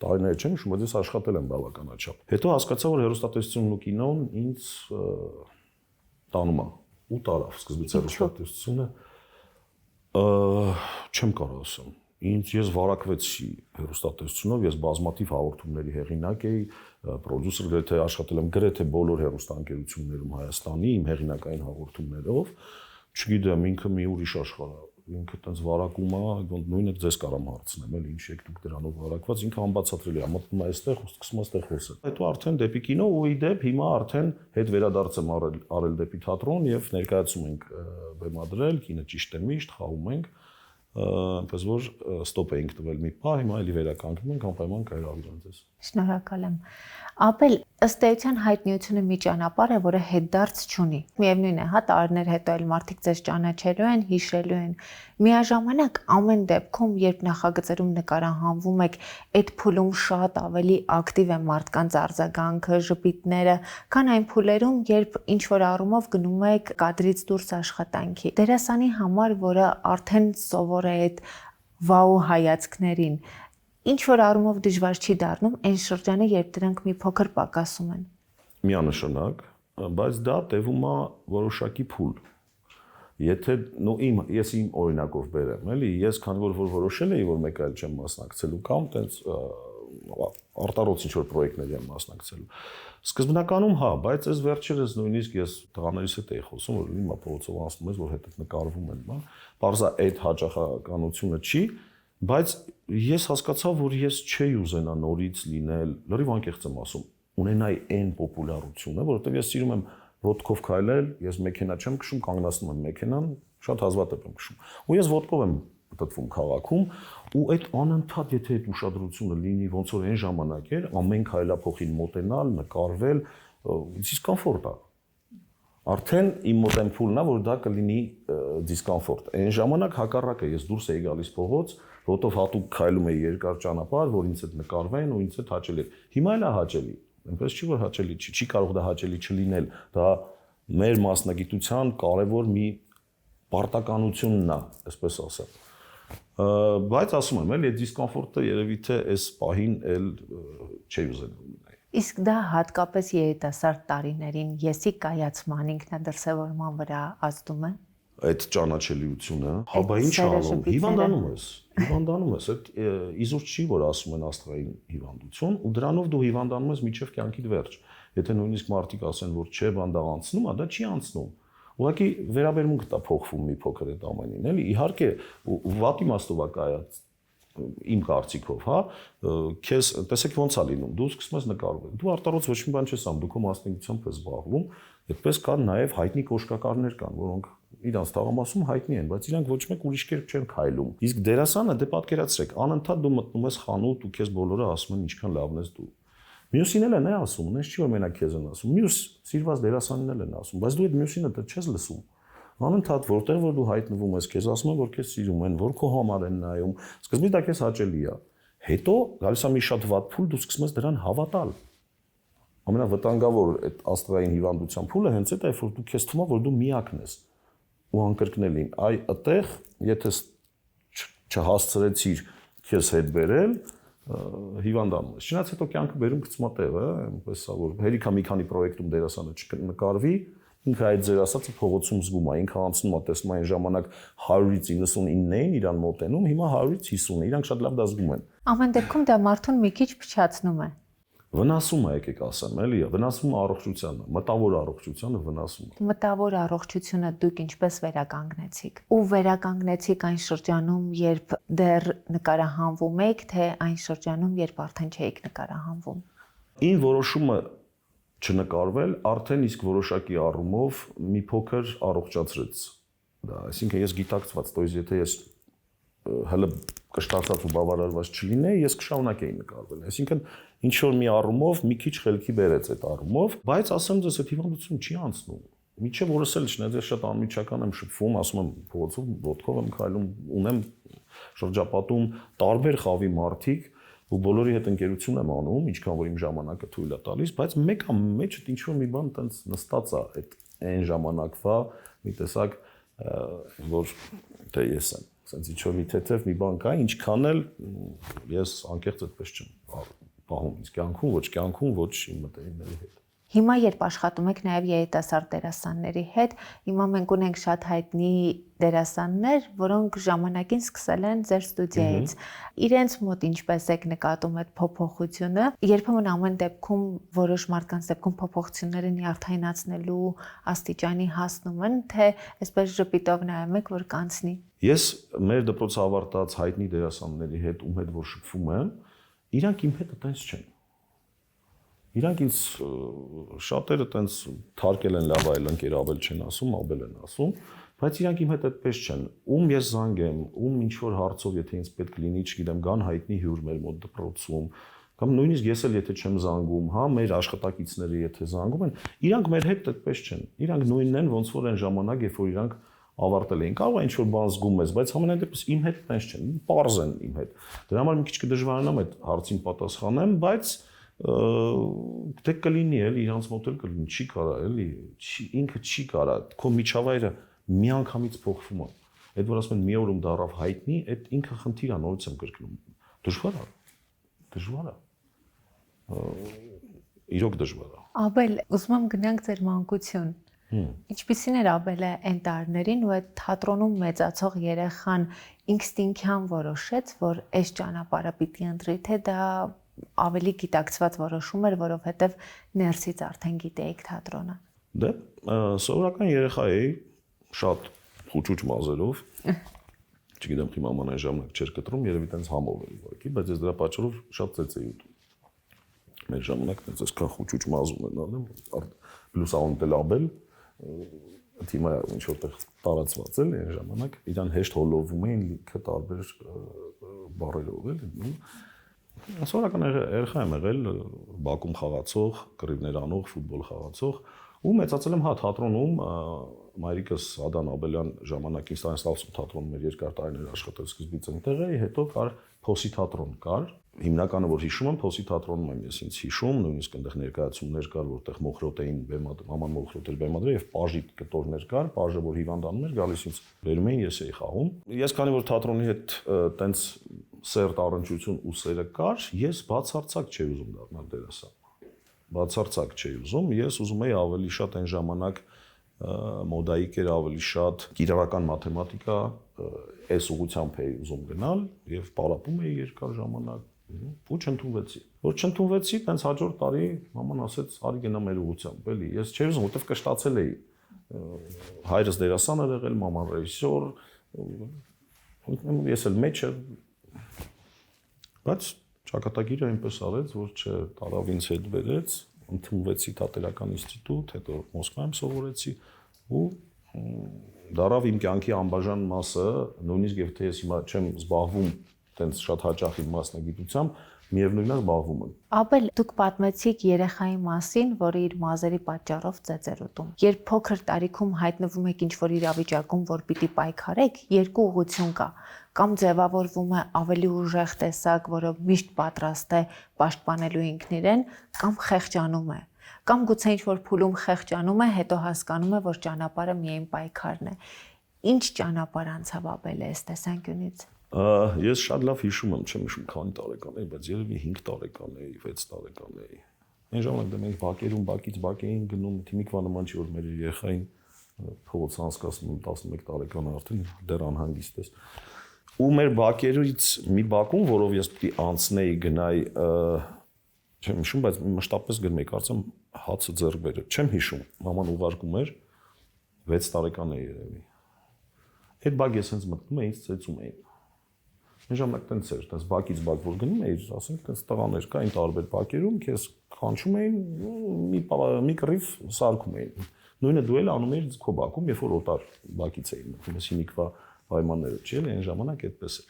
Տարիներ չեմ հիշում, բայց ես աշխատել եմ բավականաչափ։ Հետո հասկացա, որ հեռուստատեսությունն ու կինոն ինձ տանում է ու տարավ սկզբից հեռուստատեսությունը չեմ կարող ասեմ։ Ես վարակվեցի հեռուստատեսությունով, ես բազմաթիվ հաղորդումների հեղինակ էի, պրոդյուսեր, գրեթե աշխատել եմ գրեթե բոլոր հեռուստաընկերություններում Հայաստանի իմ հեղինակային հաղորդումներով, չգիտեմ, ինքը մի ուրիշ աշխարհ է, ինքը տենց վարակում է, նույնը ձեզ կարամ հարցնեմ, էլ ինչ եք դուք դրանով վարակված, ինքը անբացատրելի է, մտնում է այստեղ ու սկսում է այստեղ խոսել։ Հետո արդեն դեպի կինո ու ի դեպ հիմա արդեն հետ վերադարձ եմ արել դեպի թատրոն եւ ներկայացում ենք բեմադրել, կինը ճիշտ է միշտ խաղում ենք, այնպես որ ստոպ էինք տվել մի պահ, հիմա էլի վերականգնում ենք, անպայման կհրավիրեն ձեզ։ Շնորհակալ եմ։ Աբել, ըստ էության հայտնիությունը մի ճանապարհ է, որը հետդարձ չունի։ Միևնույն է, հա, տարիներ հետո էլ մարդիկ ձեզ ճանաչելու են, հիշելու են։ Միաժամանակ ամեն դեպքում, երբ նախագծերում նկարահանվում եք, այդ փուլում շատ ավելի ակտիվ է մարդկանց արձագանքը, ժպիտները, քան այն փուլերում, երբ ինչ-որ առումով գնում եք կադրից դուրս աշխատանքի։ Դերասանի համար, որը արդեն սովոր է այդ վաու հայացքներին, ինչ որ առումով դժվար չի դառնում այն շրջանը, երբ դրանք մի փոքր պակասում են։ Միանշանակ, բայց դա տևում է որոշակի փուլ։ Եթե ես իմ օրինակով բերեմ, էլի, ես քանի որ որոշել էի, որ մեկ այլ չեմ մասնակցելու կամ տենց արտարոց ինչ-որ պրոյեկտների եմ մասնակցելու։ Սկզբնականում հա, բայց այս վերջերս նույնիսկ ես տղաներիս հետ էի խոսում, որ հիմա փողոցով անցնում ես, որ հետդ նկարվում են, բան։ Պարզա այդ հաճախականությունը չի, բայց ես հասկացա, որ ես չէի ուզենա նորից լինել, լրիվ անկեղծ եմ ասում, ունենայի այն պոպուլարությունը, որովհետև ես սիրում եմ ոտքով քայլել, ես մեքենա չեմ քշում, կանգնացնում եմ մեքենան, շատ հազվադեպ եմ քշում։ Ու ես ոտքով եմ պատտվում քաղաքում, ու այդ անընդհատ եթե այդ ուշադրությունը լինի, ոնց որ այն ժամանակ էր, ամեն քայլափոխին մոտենալ, նկարվել, դիսկոմֆորտ է։ Արդեն իմ մոտ այն փուլն է, որ դա կլինի դիսկոմֆորտ։ Այն ժամանակ հակառակը ես դուրս էի գալիս փողոց, ոտով հատուկ քայլում էի երկար ճանապարհ, որ ինձ հետ նկարվեն ու ինձ հետ հաճելի։ Հիմա էլ է հաճելի։ Այնպես չի որ հաճելի չի, չի կարող դա հաճելի չլինել։ Դա մեր մասնագիտության կարևոր մի պարտականությունն է, այսպես ասեմ։ Բայց ասում եմ, էլի այդ դիսկոմֆորտը երևի թե այս պահին էլ չի ուզենա լինել։ Իսկ դա հատկապես երիտասարդ տարիներին եսի կայացման ինքնադրսևորման վրա ազդում է։ Այդ ճանաչելիությունը, հա բա ինչ անում, հիվանդանում ես, այդ իզուր չի, որ ասում են աստղային հիվանդություն, ու դրանով դու հիվանդանում ես մինչև կյանքիդ վերջ։ Եթե նույնիսկ մարդիկ ասեն, որ չէ, բան դա անցնում է, դա չի անցնում։ Ուղղակի վերաբերմունքդ է փոխվում մի փոքր այդ ամենին, էլի։ Իհարկե, վատ իմաստով է կայացած իմ կարծիքով, հա, քեզ տեսեք ոնց է լինում, դու սկսում ես նկարվել։ Դու արտարոց ոչ մի բան չես անում, դու քո մասնագիտությամբ ես զբաղվում, այդպես կան նաև հայտնի կոշկակարներ կան, որոնք իրանց թաղամասում հայտնի են, բայց իրանք ոչ մեկ ուրիշ կերպ չեն քայլում։ Իսկ դերասանը դե պատկերացրեք, անընդհատ դու մտնում ես խանութ ու քեզ բոլորը ասում են ինչքան լավն ես դու։ Մյուսին էլ են ասում, նես չի որ մենակ քեզ են ասում։ Մյուս սիրված դերասանին էլ են ասում, բայց դու այդ մյուսինը դեռ չես լսում։ Անընդհատ որտեղ որ դու հայտնվում ես, քեզ ասում են, որ քեզ սիրում են, որ քո համար են նայում, սկզբից դա քեզ հաճելի է։ Հետո գալիս է մի շատ վատ փուլ, դու սկսում ես դրան հավատալ։ Ամենավտանգավոր այդ աստղային հիվանդության փուլը հենց այդ է, որ դու քեզ թվում է, որ դու միակն ես ու անկրկնելին։ Այ այդտեղ, եթե չհասցրեցիր քեզ հետ բերել, հիվանդանում ես։ Չնայած հետո կյանքը բերում գցում է տեղը, այնպես է որ հերիքա մի քանի պրոյեկտում դերասանը չնկարվի, ինքը այդ ձեր ասածը փողոցում զգում է, ինքը անցնում է, տեսնում է այն ժամանակ 100-ից 99-ին իրան մոտենում, հիմա 100-ից 50-ը, իրանք շատ լավ դա զգում են։ Ամեն դեպքում դա մարդուն մի քիչ փչացնում է։ Վնասում է, եկեք ասեմ, էլի, վնասում է առողջությանը, մտավոր առողջությանը վնասում է։ Մտավոր առողջությունը դուք ինչպես վերականգնեցիք։ Ու վերականգնեցիք այն շրջանում, երբ դեռ նկարահանվում եք, թե այն շրջանում, երբ արդեն չէիք նկարահանվում։ Ին որոշումը չնկարվել արդեն իսկ որոշակի առումով մի փոքր առողջացրեց դա, այսինքն ես գիտակցված, то есть եթե ես հələ կշտացած ու բավարարված չլինեի, ես կշարունակեի նկարվել, այսինքն ինչ որ մի առումով մի քիչ խելքի բերեց այդ առումով, բայց ասեմ ձեզ այդ հիվանդությունը չի անցնում։ Միջև օրս էլ չնայած ես շատ անմիջական եմ շփվում, ասում եմ փողոցով ոտքով եմ քայլում, ունեմ շրջապատում տարբեր խավի մարդիկ ու բոլորի հետ ընկերություն եմ անում, ինչքան որ իմ ժամանակը թույլ է տալիս, բայց մեկը մեջդ ինչ որ մի բան տենց նստած է այդ այն ժամանակվա մի տեսակ որ դե ես եմ, ասենց ինչ որ մի թեթև մի բան կա, ինչքան էլ ես անկեղծ այդպես չեմ պահում ինձ կյանքում, ոչ կյանքում, ոչ իմ մտերիմների հետ։ Հիմա երբ աշխատում եք նաև երիտասարդ դերասանների հետ, հիմա մենք ունենք շատ հայտնի դերասաններ, որոնք ժամանակին սկսել են ձեր ստուդիայից։ Իրենց մոտ ինչպես եք նկատում այդ փոփոխությունը, երբեմն ամեն դեպքում որոշ մարդկանց դեպքում փոփոխությունները նյարդայնացնելու աստիճանի հասնում են, թե այսպես ժպիտով նայում եք, որ կանցնի։ Ես մեր դպրոցը ավարտած հայտնի դերասանների հետ, ում հետ որ շփվում եմ, իրանք իմ հետ այտենց չեն։ Իրանք ինձ շատերը տենց թարգել են լավ այլ ընկեր ավել չեն ասում, աբել են ասում, բայց իրանք իմ հետ այդպես չեն։ Ում ես զանգեմ, ում ինչ որ հարցով, եթե ինձ պետք լինի, չգիտեմ, գան հայտնի հյուր մեր մոտ դպրոցում, կամ նույնիսկ ես էլ եթե չեմ զանգում, հա, մեր աշխատակիցները եթե զանգում են, իրանք մեր հետ այդպես չեն։ Իրանք նույնն են, ոնց որ այն ժամանակ, երբ որ իրանք ավարտել էին։ Կարող է ինչ որ բան զգում ես, բայց համենայն դեպս իմ հետ տենց չեն, պարզ են իմ հետ։ Դրա համար մի քիչ կդժվարանամ այդ հարցին պատասխանեմ, բայց դե կլինի էլի իրանց մոտ էլ կլինի, չի կարա էլի, ինքը չի կարա, քո միջավայրը միանգամից փոխվում է։ Այդ որ ասում են մի օրում դառավ հայտնի, այդ ինքը խնդիր է, նորից եմ կրկնում։ Դժվար է։ Դժվար է։ Իրոք դժվար է։ Աբել, ուզում եմ գնանք ձեր մանկություն։ Ինչպիսին էր Աբելը այն տարիներին ու այդ թատրոնում մեծացող երեխան ինստինկտիվ որոշեց, որ այս ճանապարհը պիտի ընտրի, թե դա ավելի գիտակցված որոշում էր, որովհետև ներսից արդեն գիտեիք թատրոնը։ Դե, սովորական երեխա էի, շատ խուճուճ մազերով, չգիտեմ հիմա ման այն ժամանակ չէր կտրում, երևի տենց համով էր ուղղակի, բայց ես դրա պատճառով շատ ծեծ էի ուտում։ Մեր ժամանակ տենց այսքան խուճուճ մազ ունենալ եմ, պլյուս անտել Աբել, հիմա ինչ որտեղ տարածված էլ այն ժամանակ, իրան հեշտ հոլովում էին լիքը տարբեր բառերով էլ։ Սովորական երեխա եմ եղել, բակում խաղացող, կռիվներ անող, ֆուտբոլ խաղացող ու մեծացել եմ հա թատրոնում, մայրիկս Ադան Աբելյան ժամանակին Ստանիսլավսկի թատրոնում էր երկար տարիներ աշխատել սկզբից այնտեղ էի, հետո կար Փոսի թատրոն կար, հիմնականը որ հիշում եմ Փոսի թատրոնում եմ ես ինձ հիշում, նույնիսկ այնտեղ ներկայացումներ կար, որտեղ Մոխրոտ էին բեմադրել, մաման Մոխրոտ էր բեմադրել եւ Պաժի կտորներ կար, Պաժը որ հիվանդանում էր, գալիս ինձ վերում էին, ես էի խաղում։ Ես քանի որ թատրոնի հետ տենց սերտ առնչություն ու սերը կար, ես բացարձակ չէի ուզում դառնալ դերասան։ Բացարձակ չէի ուզում, ես ուզում էի ավելի շատ այն ժամանակ մոդայիկ էր, ավելի շատ կիրառական մաթեմատիկա, այս ուղղությամբ էի ուզում գնալ եւ պարապում էի երկար ժամանակ ու չընդունվեցի։ Որ չընդունվեցի, տենց հաջորդ տարի մաման ասեց՝ «Արի գնա մեր ուղղությամբ», էլի։ Ես չէի ուզում, որտեվ կշտացել էի։ Հայրս դերասան էր եղել, մաման ռեժիսոր, ես էլ մեջ եմ։ Բայց ճակատագիրը այնպես արեց, որ չտարավ ինձ հետ վերեց, ընդունվեցի թատերական ինստիտուտ, հետո Մոսկվայում սովորեցի ու դարավ իմ կյանքի անբաժան մասը, նույնիսկ եթե ես հիմա չեմ զբաղվում տենց շատ հաճախ իմ մասնագիտությամբ, միևնույնն է զբաղվում եմ։ Աբել, դուք պատմեցիք երեխայի մասին, որը իր մազերի պատճառով ծեծ էր ուտում։ Երբ փոքր տարիքում հայտնվում եք ինչ-որ իրավիճակում, որ պիտի պայքարեք, երկու ուղղություն կա։ Կամ ձևավորվում է ավելի ուժեղ տեսակ, որը միշտ պատրաստ է պաշտպանելու ինքն իրեն, կամ խեղճանում է։ Կամ գուցե ինչ-որ փուլում խեղճանում է, հետո հասկանում է, որ ճանապարհը միայն պայքարն է։ Ինչ ճանապարհ անցավ Աբելը այս տեսանկյունից։ Ես շատ լավ հիշում եմ, չեմ հիշում քանի տարեկան էի, բայց երևի 5 տարեկան էի, 6 տարեկան էի։ Այն ժամանակ դե մենք բակերում բակից բակ էին գնում, թիմիկվա նման չի որ մեր երեխային փողոց անցկացնում 11 տարեկան արդեն դեռ անհանգիստ ես։ Ու մեր բակերից մի բակում, որով ես պիտի անցնեի գնայի, չեմ հիշում, բայց մշտապես գնում էի, կարծեմ հացը ձեռք բերել, չեմ հիշում, մաման ուղարկում էր 6 տարեկան էի երևի։ Այդ բակ ես հենց մտնում էի, ինձ ծեծում էին։ Այն ժամանակ տենց էր, տենց բակից բակ որ գնում էիր, ասենք տենց տղաներ կային տարբեր բակերում, քեզ կանչում էին, մի կռիվ սարքում էին։ Նույնը դու էլ անում էիր քո բակում, երբ որ օտար բակից էին մտնում, ես հիմիկվա պայմանները չի էլի, այն ժամանակ այդպես էր։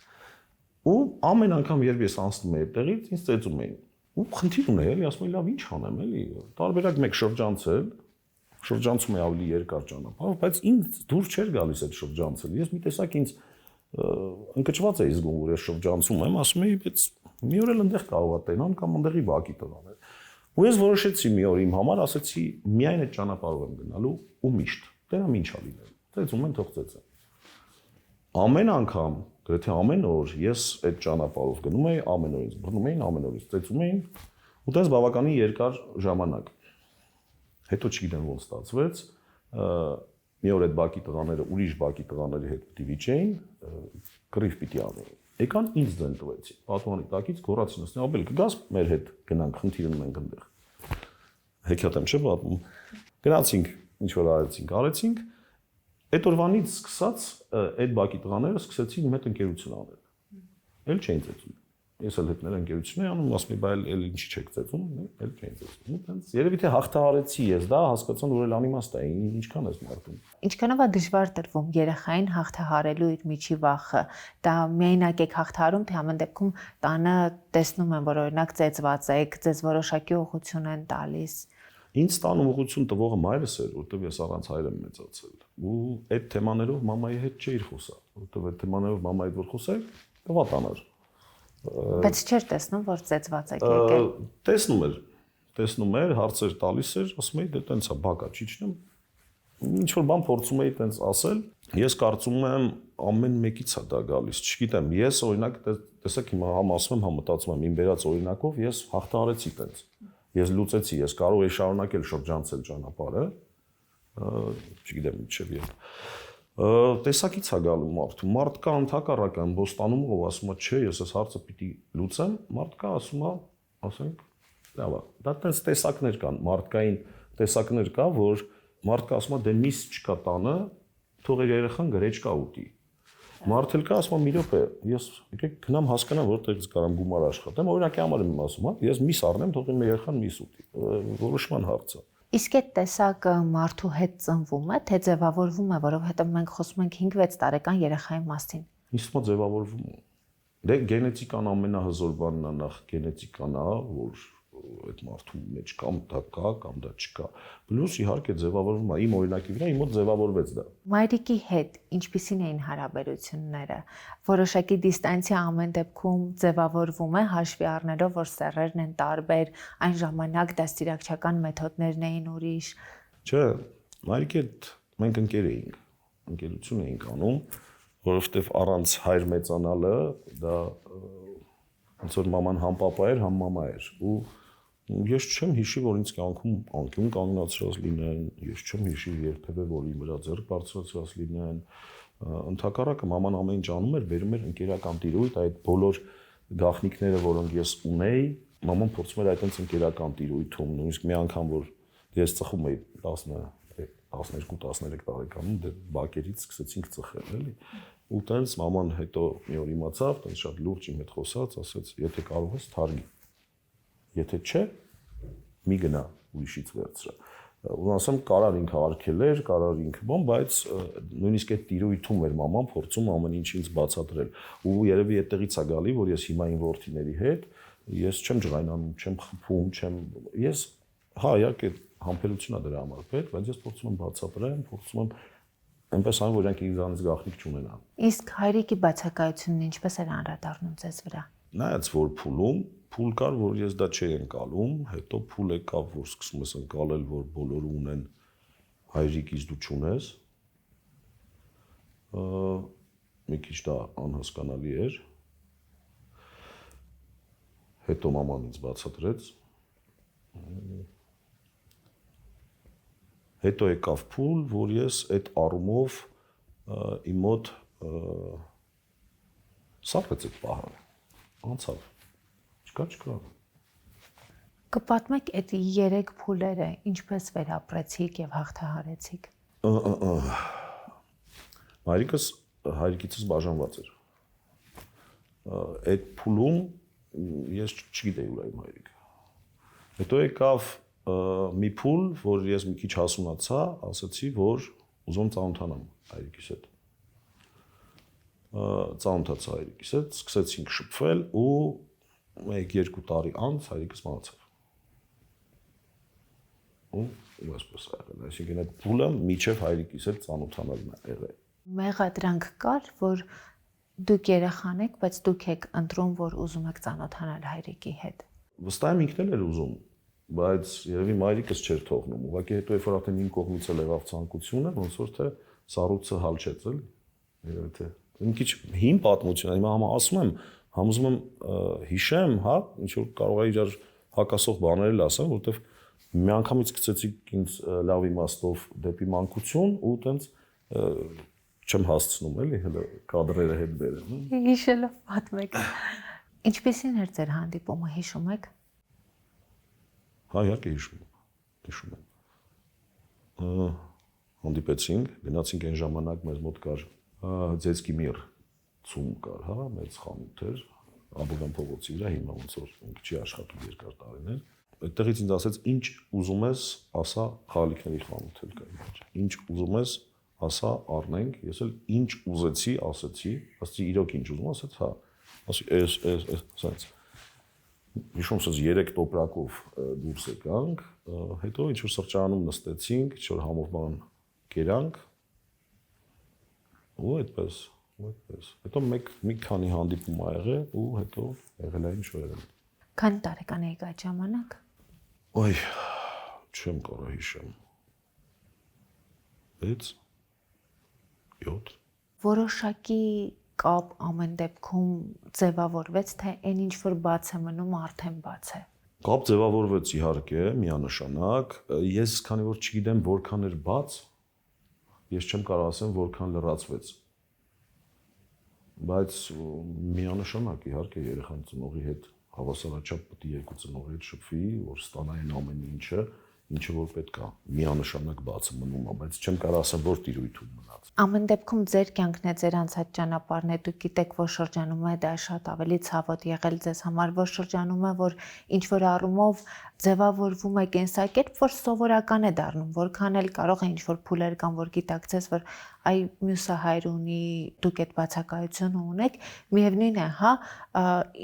Ու ամեն անգամ երբ ես անցնում էի այդտեղից, ինձ ծեծում էին։ Ու խնդիր ունեի, էլի ասում էի, լավ ինչ անեմ, էլի։ Տարբերակ մեկ շրջանցել, շրջանցում էի ավելի երկար ճանապարհ, բայց ինձ դուր չէր գալիս այդ շրջանցել։ Ես մի տեսակ ինձ ընկճված էի զգում, որ ես շրջանցում եմ, ասում էի, բայց մի օր էլ այնտեղ կարող է տենան կամ այնտեղի բակի տղան էր։ Ու ես որոշեցի մի օր իմ համար, ասեցի, միայն այդ ճանապարհով եմ գնալու ու միշտ։ Տենամ ինչա լինել։ Ծեծում են, թող ծեծեն։ Ամեն անգամ, գրեթե ամեն օր ես այդ ճանապարհով գնում էի, ամեն օր ինձ բռնում էին, ամեն օր ինձ ծեծում էին, ու դες բավականին երկար ժամանակ։ Հետո չգիտեմ ոնց ստացվեց, մի օր այդ բակի տղաները ուրիշ բակի տղաների հետ պիտի վիճեին, կռիվ պիտի անեին։ Եկան ինձ դեն տվեցին։ Պատուհանի տակից գոռացին, ասեն, «Աբել, կգաս մեր հետ գնանք, խնդիր ունենք այնտեղ»։ Հեքիաթ եմ չէ՞ պատմում։ Գնացինք, ինչ որ արեցինք։ Այդ օրվանից սկսած այդ բակի տղաները սկսեցին իմ հետ ընկերություն անել։ Էլ չէին ծեծում։ Ես էլ հետներ ընկերություն էի անում, ասում էի, բայ էլ ինչի չեք ծեծում, էլ չէին ծեծում։ Տենց երևի թե հաղթահարեցի ես դա, հասկացան, որ էլ անիմաստ է, ինչքան ես մարտում։ Ինչքանով է դժվար տրվում երեխային հաղթահարելու իր միջի վախը։ Դա միայնակ եք հաղթահարում, թե ամեն դեպքում տանը տեսնում են, որ օրինակ ծեծված եք, ձեզ որոշակի ուղղություն են տալիս։ Ինձ տանում ուղղություն տվողը մայրս էր, որտեղ ես առանց հայր եմ մեծացել։ Ու այդ թեմաներով մամայի հետ չէի խոսա, որտեղ այդ թեմաներով մամայի հետ որ խոսեի, կվատանար։ Բայց չէր տեսնում, որ ծեծված եք եկել։ Տեսնում էր, հարցեր տալիս էր, ասում էի, դե տենց է, բակա, ճիճնեմ։ Ինչ որ բան փորձում էի տենց ասել, ես կարծում եմ ամեն մեկից է դա գալիս, չգիտեմ, ես օրինակ տեսեք հիմա համ ասում եմ, համ մտածում եմ, իմ վերած օրինակով ես հաղթահարեցի տենց։ Ես լուծեցի, ես կարող էի շարունակել շրջանցել ճանապարհը, չգիտեմ ինչև երբ։ Տեսակից է գալու մարդու, մարդկա ընդհակառակը բոստանում ով ասում է, չէ, ես այս հարցը պիտի լուծեմ, մարդկա ասում է, ասենք, լավ է, դա տես տեսակներ կան, մարդկային տեսակներ կա, որ մարդկա ասում է, դե միս չկա տանը, թող իր երեխան գրեչկա ուտի։ Մարդ էլ կա ասում է, մի րոպե, ես եկեք գնամ հասկանամ, որտեղից կարամ գումար աշխատեմ, օրինակի համար եմ ասում, ես միս առնեմ, թող իմ երեխան միս ուտի, որոշման հարց է։ Իսկ այդ տեսակը մարդու հետ ծնվում է, թե ձևավորվում է, որովհետև մենք խոսում ենք 5-6 տարեկան երեխայի մասին։ Ինձ թվում է ձևավորվում է։ Դե գենետիկան ամենահզոր բանն է, նախ գենետիկան է, որ այդ մարդու մեջ կամ դա կա, կամ դա չկա։ Պլյուս իհարկե ձևավորվում է, իմ օրինակի վրա իմ մոտ ձևավորվեց դա։ Մայրիկի հետ ինչպիսին էին հարաբերությունները։ Որոշակի դիստանցիա ամեն դեպքում ձևավորվում է, հաշվի առնելով, որ սեռերն են տարբեր, այն ժամանակ դաստիարակչական մեթոդներն էին ուրիշ։ Չէ, մայրիկի հետ մենք ընկեր էինք, ընկերություն էինք անում, որովհետև առանց հայր մեծանալը դա ոնց որ մաման համ պապա էր, համ մամա էր ու ես չեմ հիշի, որ ինձ կյանքում անկյուն կանգնացրած լինեն, ես չեմ հիշի երբևէ, որ իմ վրա ձեռք բարձրացրած լինեն, ընդհակառակը մաման ամեն ինչ անում էր, բերում էր ընկերական տիրույթ, այդ բոլոր գաղտնիքները, որոնք ես ունեի, մաման փորձում էր այդպես ընկերական տիրույթում, նույնիսկ մի անգամ որ ես ծխում էի 12-13 տարեկանում, դե բակերից սկսեցինք ծխել, էլի։ Ու տենց մաման հետո մի օր իմացավ, տենց շատ լուրջ իմ հետ խոսած, ասեց, եթե կարող ես թարգի։ Եթե չէ, մի գնա ուրիշից վերցրա։ Ու ասեմ, կարար ինքը արգել էր, կարար ինքը բան, բայց նույնիսկ այդ տիրույթում էր մաման փորձում ամեն ինչ ինձ բացատրել։ Ու երևի այդտեղից է գալի, որ ես հիմա իմ որդիների հետ ես չեմ ջղայնանում, չեմ խփում, ես հա, իհարկե համբերություն է դրա համար պետք, բայց ես փորձում եմ բացատրել, փորձում եմ այնպես անում, որ իրենք ինձանից գաղտնիք չունենան։ Իսկ հայրիկի բացակայությունն ինչպես էր անդրադառնում ձեզ վրա։ Նայած որ փուլ կար, որ ես դա չէի ընկալում, հետո փուլ եկավ, որ սկսում ես ընկալել, որ բոլորը ունեն հայրիկից դու չունես։ մի քիչ դա անհասկանալի էր։ Հետո մաման ինձ բացատրեց։ Հետո եկավ փուլ, որ ես այդ առումով իմ մոտ սարքեց այդ պահը։ Անցավ։ Չկա։ Կպատմեք այդ 3 փուլերը ինչպես վերապրեցիք եւ հաղթահարեցիք։ Հայրիկիցս բաժանված էր։ Այդ փուլում ես չգիտեի ուր է իմ հայրիկը։ Հետո եկավ մի փուլ, որ ես մի քիչ հասունացա, ասացի, որ ուզում ծանոթանամ հայրիկիս հետ։ Ծանոթացա հայրիկիս հետ, սկսեցինք շփվել ու 1-2 տարի անց հայրիկս մահացավ։ Ու այսպես ա եղել, այսինքն այդ փուլը միջև հայրիկիս հետ ծանոթանալն ա եղել։ Մեղադրանք կար, որ դուք երեխան եք, բայց դուք եք ընտրում, որ ուզում եք ծանոթանալ հայրիկի հետ։ Վստահ եմ ինքն էլ էր ուզում, բայց երևի մայրիկս չէր թողնում։ Ուղղակի հետո երբ որ արդեն իմ կողմից էլ եղավ ցանկությունը, ոնց որ թե սառույցը հալչեց էլի։ Երևի թե մի քիչ հին պատմություն, հիմա ասում եմ, համոզում եմ հիշեմ, հա, ինչ որ կարող է իրար հակասող բաներ էլ ասեմ, որովհետև միանգամից գցեցիք ինձ լավ իմաստով դեպի մանկություն ու տենց չեմ հասցնում էլի, հələ կադրերը հետ բերեմ։ Հիշելով պատմեք։ Ինչպեսին էր ձեր հանդիպումը, հիշում եք։ Հա, իհարկե հիշում եմ։ Հանդիպեցինք, գնացինք այն ժամանակ մեզ մոտ կար Ձեցկի միր ցում կար, հա, մեծ խանութ էր, Աբովյան փողոցի վրա, հիմա ոնց որ չի աշխատում երկար տարիներ։ Այդտեղից ինձ ասեց, ինչ ուզում ես, ասա, խաղալիքների խանութ էլ կա իհաճ։ Ինչ ուզում ես, ասա, առնենք, ես էլ ինչ ուզեցի, ասեցի, ասեցի իրոք ինչ ուզում, ասեց, հա, ասի, ասենց։ Հիշում ես 3 տոպրակով դուրս եկանք, հետո ինչ որ սրճարանում նստեցինք, ինչ որ համով բան կերանք, ու այդպես։ Հետո մի քանի հանդիպում ա եղել ու հետո եղել է ինչ որ եղել։ Քանի տարեկան եք այդ ժամանակ։ Ոյ, չեմ կարող հիշեմ։ 6 7 Որոշակի կապ ամեն դեպքում ձևավորվեց, թե այն ինչ որ բաց է մնում, արդեն բաց է։ Կապ ձևավորվեց իհարկե, միանշանակ, ես քանի որ չգիտեմ որքան էր բաց, ես չեմ կարող ասեմ որքան լրացվեց։ Բայց միանշանակ իհարկե երեխան ծնողի հետ հավասարաչափ պետք է երկու ծնողի հետ շփվի, որ ստանա այն ամեն ինչը որ պետք է միանշանակ բացը մնում է, բայց չեմ կարող ասեմ որ տիրույթում մնաց։ Ամեն դեպքում ձեր կյանքն է, ձեր անցած ճանապարհն է, դուք գիտեք, որ շրջանում է դա շատ ավելի ցավոտ եղել ձեզ համար, որ շրջանում է, որ ինչ որ առումով ձևավորվում է կենսակերպ, որ սովորական է դառնում, որքան էլ կարող է ինչ որ փուլեր կան, որ գիտակցես, որ այ մյուսը հայր ունի, դուք այդ բացակայությունը ունեք, միևնույն է, հա,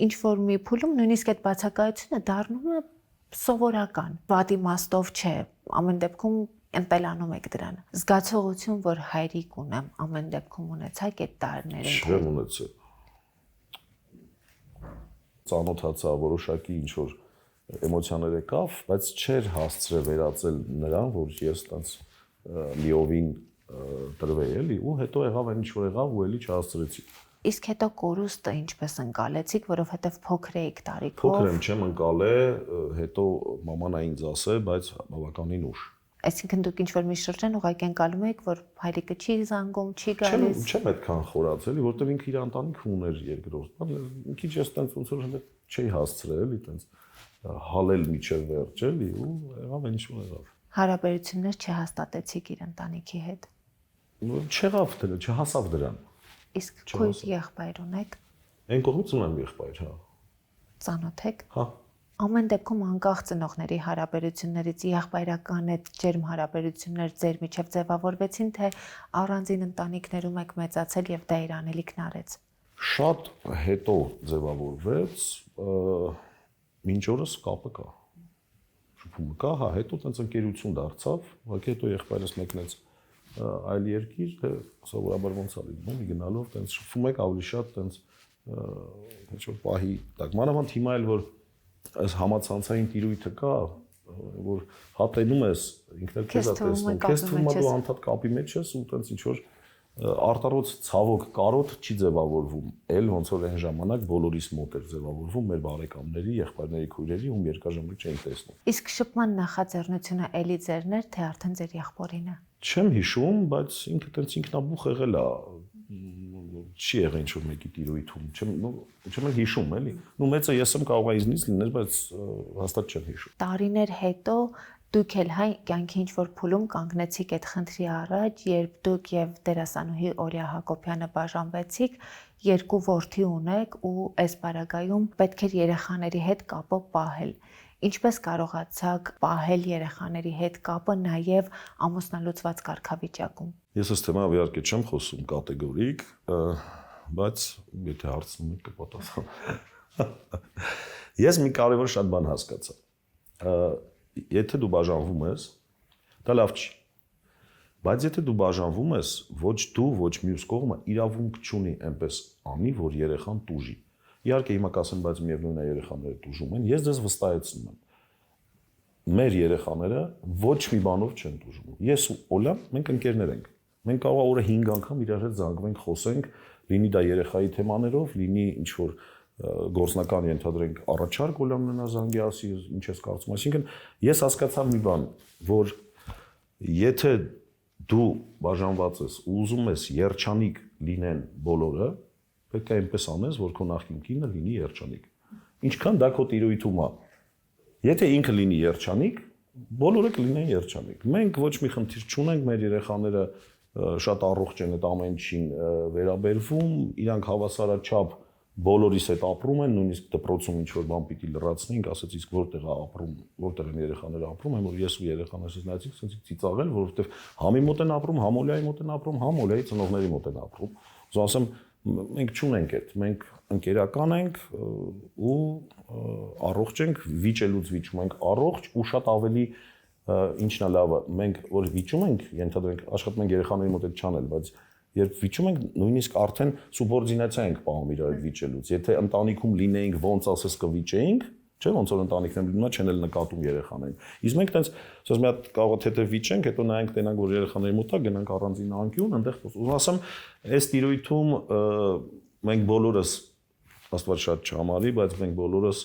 ինչ որ մի փուլում նույնիսկ այդ բացակայությունը դառնում է սովորական, վատ իմաստով չէ, ամեն դեպքում ընտելանում եք դրան։ Զգացողություն, որ հայրիկ ունեմ, ամեն դեպքում ունեցաք այդ տարիներին։ Չեմ ունեցել։ Ծանոթացա որոշակի ինչ որ էմոցիաներ եկավ, բայց չէր հասցրել վերածել նրան, որ ես տենց լիովին տրվեի էլի, ու հետո եղավ այն ինչ որ եղավ ու էլի չհասցրեցի։ Իսկ հետո կորուստը ինչպես ընկալեցիք, որովհետև փոքր էիք տարիքով։ Փոքր եմ, չեմ ընկալել, հետո մաման ա ինձ ասել, բայց բավականին ուշ։ Այսինքն դուք ինչ-որ մի շրջան ուղղակի ընկալում եք, որ հայրիկը չի զանգում, չի գալիս։ Չեմ այդքան խորաց էլի, որտեղ ինքը իր ընտանիքը ուներ երկրորդ։ Մի քիչ ես տենց ոնց որ հենց չի հասցրել էլի, տենց հալել միջև վերջ էլի ու եղավ ինչ որ եղավ։ Հարաբերություններ չհաստատեցիք իր ընտանիքի հետ։ Չեղավ դրա, չհասավ դրան։ Իսկ քույր եղբայր ունեք։ Այն կողմից ունեմ եղբայր, հա։ Ծանոթ եք։ Հա։ Ամեն դեպքում անկախ ծնողների հարաբերություններից եղբայրական այդ ջերմ հարաբերություններ ձեր միջև ձևավորվեցին, թե առանձին ընտանիքներում եք մեծացել եւ դա իր անելիքն արեց։ Շատ հետո ձևավորվեց, մինչ օրս կապը կա։ Շփումը կա, հա, հետո տենց ընկերություն դարձավ, ուղղակի հետո եղբայրս մեկնեց այլ երկիր, դե սովորաբար ոնց է լինում, գնալով տենց շփվում եք ավելի շատ տենց ինչ որ պահի տակ։ Մանավանդ հիմա էլ որ այս համացանցային տիրույթը կա, որ հատենում ես, ինքն էլ քեզ է տեսնում, քեզ թվում է դու անդադ կապի մեջ ես ու տենց ինչ որ արտարոց ցավոք կարոտ չի ձևավորվում, էլ ոնց որ այն ժամանակ բոլորիս մոտ էր ձևավորվում մեր բարեկամների, եղբայրների, քույրերի, ում երկաժամիկ չէին տեսնում։ Իսկ շփման նախաձեռնությունը էլի ձերն էր, թե արդեն ձեր եղբորինը։ Չեմ հիշում, բայց ինքը տենց ինքնաբուխ եղել է, չի եղել ինչ-որ մեկի տիրույթում, չեմ հիշում, էլի։ Մեծը ես եմ կարող է իզնից լինել, բայց հաստատ չեմ հիշում։ Տարիներ հետո դուք էլ հայ կյանքի ինչ-որ փուլում կանգնեցիք այդ խնդրի առաջ, երբ դուք եւ դերասանուհի Օլիա Հակոբյանը բաժանվեցիք, երկու որդի ունեք ու այս բարագայում պետք էր երեխաների հետ կապը պահել։ Ինչպես կարողացաք պահել երեխաների հետ կապը նաև ամուսնալուծված կարգավիճակում։ Ես ըստ թեմայով իհարկե չեմ խոսում կատեգորիկ, բայց եթե հարցնում եք կպատասխանեմ։ Ես մի կարևոր շատ բան հասկացա։ Եթե դու բաժանվում ես, դա լավ չի։ Բայց եթե դու բաժանվում ես, ոչ դու, ոչ մյուս կողմը իրավունք չունի այնպես անի, որ երեխան տուժի։ Իհարկե հիմա կասեմ, բայց միևնույն է երեխաները տուժում են։ Ես դες վստահեցնում եմ։ Մեր երեխաները ոչ մի բանով չեն տուժում։ Ես ու Օլան մենք ընկերներ ենք։ Մենք կարող է օրը 5 անգամ իրար հետ զանգվենք, խոսենք, լինի դա երեխայի թեմաներով, լինի ինչ որ գործնական ենթադրենք առաջարկ Օլան մնա զանգի ասի, ինչ ես կարծում։ Այսինքն ես հասկացա մի բան, որ եթե դու բաժանված ես ու ուզում ես երջանիկ լինեն բոլորը, պետք է այնպես անես, որ քո նախկին կինը լինի երջանիկ։ Ինչքան դա քո տիրույթում է։ Եթե ինքը լինի երջանիկ, բոլորը կլինեն երջանիկ։ Մենք ոչ մի խնդիր չունենք, մեր երեխաները շատ առողջ են այդ ամեն ինչին վերաբերվում, իրանք հավասարաչափ բոլորիս հետ ապրում են, նույնիսկ դպրոցում ինչ որ բան պիտի լրացնենք, ասած իսկ որտեղ է ապրում, որտեղ են երեխաները ապրում, այն որ ես ու երեխաներս նայեցինք, ասեցինք ծիծաղել, որովհետև համի մոտ են ապրում, համ Օլիայի մոտ են ապրում, համ Օլիայի ծնողների մոտ են ապրում։ Ուզում ասեմ, մենք չունենք այդ, մենք ընկերական ենք ու առողջ ենք, վիճելուց վիճում ենք առողջ ու շատ ավելի ինչն է լավը, մենք որ վիճում ենք, ենթադրենք աշխատում ենք երեխաների մոտ այդ չանել, բայց երբ վիճում ենք, նույնիսկ արդեն սուբորդինացիա ենք պահում իրար հետ վիճելուց։ Եթե ընտանիքում լինեինք, ոնց ասես կվիճեինք, չէ՞ ոնց որ ընտանիքներում լինում է, չեն էլ նկատում երեխաներին։ Իսկ մենք տենց ասես մի հատ կարող է թե վիճենք, հետո նայենք տենանք որ երեխաների մոտ է, գնանք առանձին անկյուն, այնտեղ ուզում ասեմ, այս տիրույթում մենք բոլորս աստված շատ չհամարի, բայց մենք բոլորս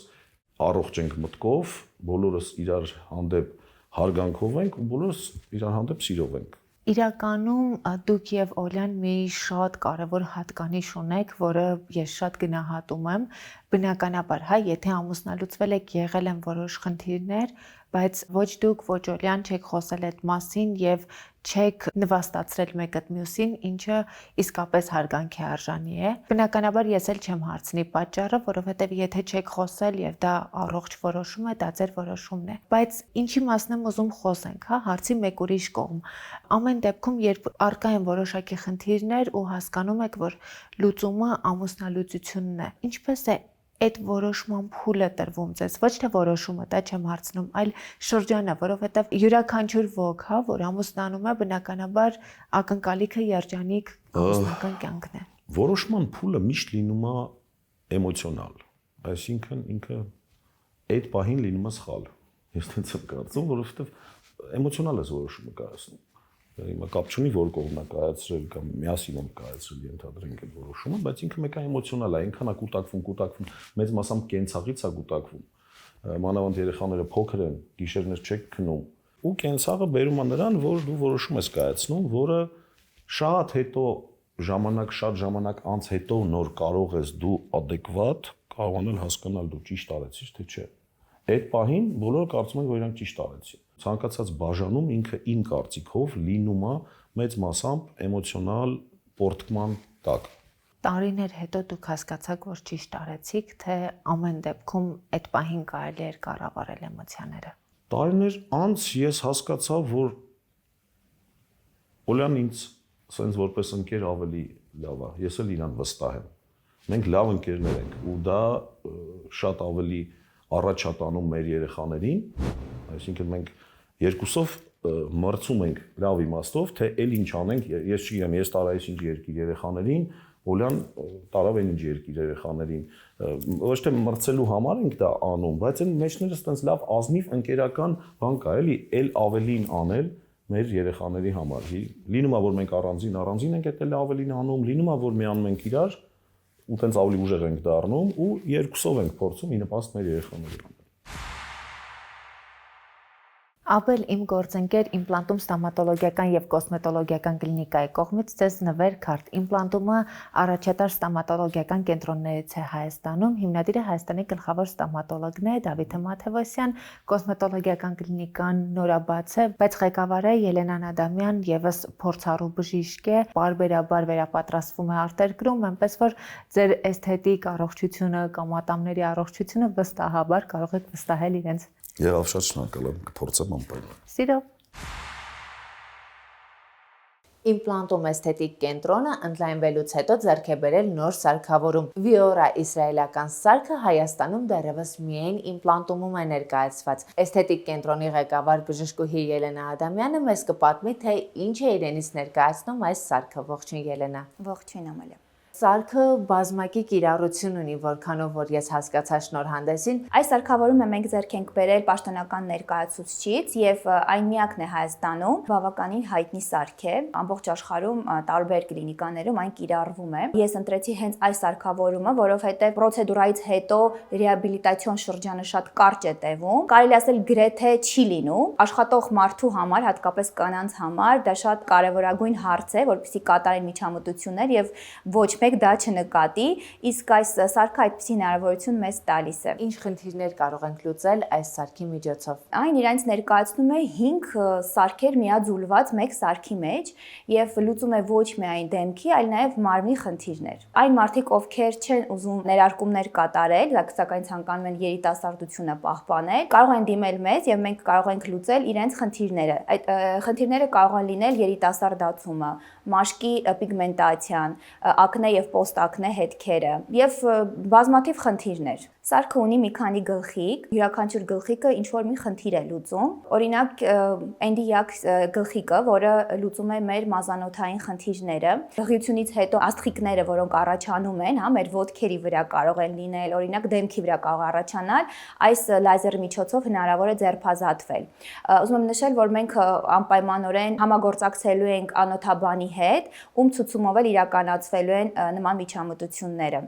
առողջ ենք մտքով, բոլորս իրար հանդեպ հարգանքով ենք ու բոլորս իրար հանդեպ սիրով ենք։ Իրականում դուք եւ Օլյան մի շատ կարևոր հատկանիշ ունեք, որը ես շատ գնահատում եմ։ Բնականաբար, հա, եթե ամուսնալուծվել եք, եղել են որոշ խնդիրներ, բայց ոչ դուք, ոչ Օլյան չեք խոսել այդ մասին եւ չեք նվաստացրել մեկը մյուսին, ինչը իսկապես հարգանքի արժանի է։ Բնականաբար ես էլ չեմ հարցնի պատճառը, որովհետեւ եթե չեք խոսել եւ դա առողջ որոշում է, դա ձեր որոշումն է։ Բայց ինչի մասն եմ ուզում խոսենք, հա, հարցի մեկ ուրիշ կողմ։ Ամեն դեպքում, երբ արկա են որոշակի խնդիրներ ու հասկանում եք, որ լուծումը ամուսնալուծությունն է, ինչպես է այդ որոշման փուլը տրվում ձեզ, ոչ թե որոշումը, դա չեմ հարցնում, այլ շրջանը, որովհետև յուրաքանչյուր ոք, հա, որ ամուսնանում է, բնականաբար ակնկալիքը երջանիկ ամուսնական կյանքն է։ Որոշման փուլը միշտ լինում է էմոցիոնալ, այսինքն ինքը այդ պահին լինում է սխալ։ Ես տենց եմ կարծում, որովհետև էմոցիոնալ է որոշումը կայացնում։ Հիմա կապ չունի որ կողմն է կայացրել կամ միասին են կայացրել ենթադրենք այդ որոշումը, բայց ինքը մեկը էմոցիոնալ է, ինքան է կուտակվում, մեծ մասամբ կենցաղից է կուտակվում։ Մանավանդ երեխաները փոքր են, գիշերներ չեք քնում, ու կենցաղը բերում է նրան, որ դու որոշում ես կայացնում, որը շատ հետո շատ ժամանակ անց հետո նոր կարող ես դու adekvat կարողանալ հասկանալ դու ճիշտ արեցիր թե չէ։ Այդ պահին բոլորը կարծում են, որ իրանք ճիշտ արեցին։ Ցանկացած բաժանում ինքը իմ կարծիքով լինում է մեծ մասամբ էմոցիոնալ պորտկման տակ։ Տարիներ հետո դուք հասկացաք, որ ճիշտ արեցիք, թե ամեն դեպքում այդ պահին կարելի էր կառավարել էմոցիաները։ Տարիներ անց ես հասկացա, որ Օլյան ինձ սենց որպես ընկեր ավելի լավ է։ Ես էլ իրան վստահ եմ։ Մենք լավ ընկերներ ենք ու դա շատ ավելի առաջ է տանում մեր երեխաներին, այսինքն մենք երկուսով մրցում ենք լավ իմաստով, թե էլ ինչ անենք, ես չգիտեմ, ես տարա ինչ երկիր երեխաներին, Օլյան տարավ ինչ երկիր երեխաներին, ոչ թե մրցելու համար ենք դա անում, բայց այն մեջներս տենց լավ ազնիվ ընկերական բան կա, էլի, էլ ավելին անել, մեր երեխաների համար։ Լինում է, որ մենք առանձին ենք էտել ավելին անում, լինում է, որ միանում ենք իրար ու տենց ավելի ուժեղ ենք դառնում ու երկուսով ենք փորձում ի նպաստ մեր երեխաների համար։ Ապել իմ գործընկեր իմպլանտում ստոմատոլոգիական եւ կոսմետոլոգիական կլինիկայի կողմից ձեզ նվեր քարտ։ Իմպլանտումը առաջատար ստոմատոլոգիական կենտրոններից է Հայաստանում։ Հիմնադիրը Հայաստանի գլխավոր ստոմատոլոգն է Դավիթ Մաթևոսյան, կոսմետոլոգիական կլինիկան նորաբաց է, բայց ղեկավարը Ելենան Ադամյան եւս փորձառու բժիշկ է, բարբերաբար վերապատրաստվում է արտերկրում, այնպես որ ձեր էսթետիկ առողջությունը կամ ատամների առողջությունը վստահաբար կարող եք վստահել իրենց։ Եղավ, շատ շնորհակալ եմ, կփորձեմ անպայման։ Սիրով։ Իմպլանտում էսթետիկ կենտրոնը ընդլայնվելուց հետո ձեռք է բերել նոր սարքավորում։ Վիորա իսրայելական սարքը Հայաստանում դեռևս միայն իմպլանտումում է ներկայացված։ Էսթետիկ կենտրոնի ղեկավար բժշկուհի Ելենա Ադամյանը մեզ կպատմի, թե ինչ է իրենից ներկայացնում այս սարքը։ Ողջույն Ելենա։ Ողջույն Ամալիա։ Սարքը բազմակի կիրառություն ունի, որքանով որ ես հասկացա շնորհանդեսին։ Այս սարքավորումը մենք ձեռք ենք բերել պաշտոնական ներկայացուցիչից եւ այն միակն է Հայաստանում, բավականին հայտնի սարք է, ամբողջ աշխարհում տարբեր կլինիկաներում այն կիրառվում է։ Ես ընտրեցի հենց այս սարքավորումը, որովհետեւ պրոցեդուրայից հետո ռեաբիլիտացիոն շրջանը շատ կարճ է տևում, կարելի ասել գրեթե չի լինում։ Աշխատող մարդու համար, հատկապես կանանց համար, դա շատ կարևորագույն հարց է, որպեսզի կատարեն միջամտություններ եւ ոչ մեկ դա չնկատի, իսկ այս սարքը այդպիսի հնարավորություն մեզ տալիս է։ Ինչ խնդիրներ կարող ենք լուծել այս սարքի միջոցով։ Այն իրենց ներկայացնում է 5 սարքեր միաձուլված մեկ սարքի մեջ եւ լուծում է ոչ միայն դեմքի, այլ նաեւ մարմնի խնդիրներ։ Այն մարդիկ, ովքեր չեն ուզում ներարկումներ կատարել, սակայն ցանկանում են երիտասարդությունը պահպանել, կարող են դիմել մեզ եւ մենք կարող ենք լուծել իրենց խնդիրները։ Այդ խնդիրները կարող են լինել երիտասարդացումը, մաշկի պիգմենտացիան, ակնե եւ պոստակնե հետքերը եւ բազմաթիվ խնդիրներ։ Սարքը ունի մի քանի գլխիկ, յուրաքանչյուր գլխիկը ինչ որ մի խնդիր է լուծում։ Օրինակ, էնդիակ գլխիկը, որը լուծում է մեր մազանոթային խնդիրները, հղիությունից հետո աստղիկները, որոնք առաջանում են, հա, մեր ոտքերի վրա կարող են լինել, օրինակ դեմքի վրա կարող առաջանալ, այս լազերի միջոցով հնարավոր է ձերբազատվել։ Ուզում եմ նշել, որ մենք անպայմանորեն համագործակցելու ենք անոթաբանի հետ, ում ցուցումով էլ իրականացվելու են նման միջամտությունները։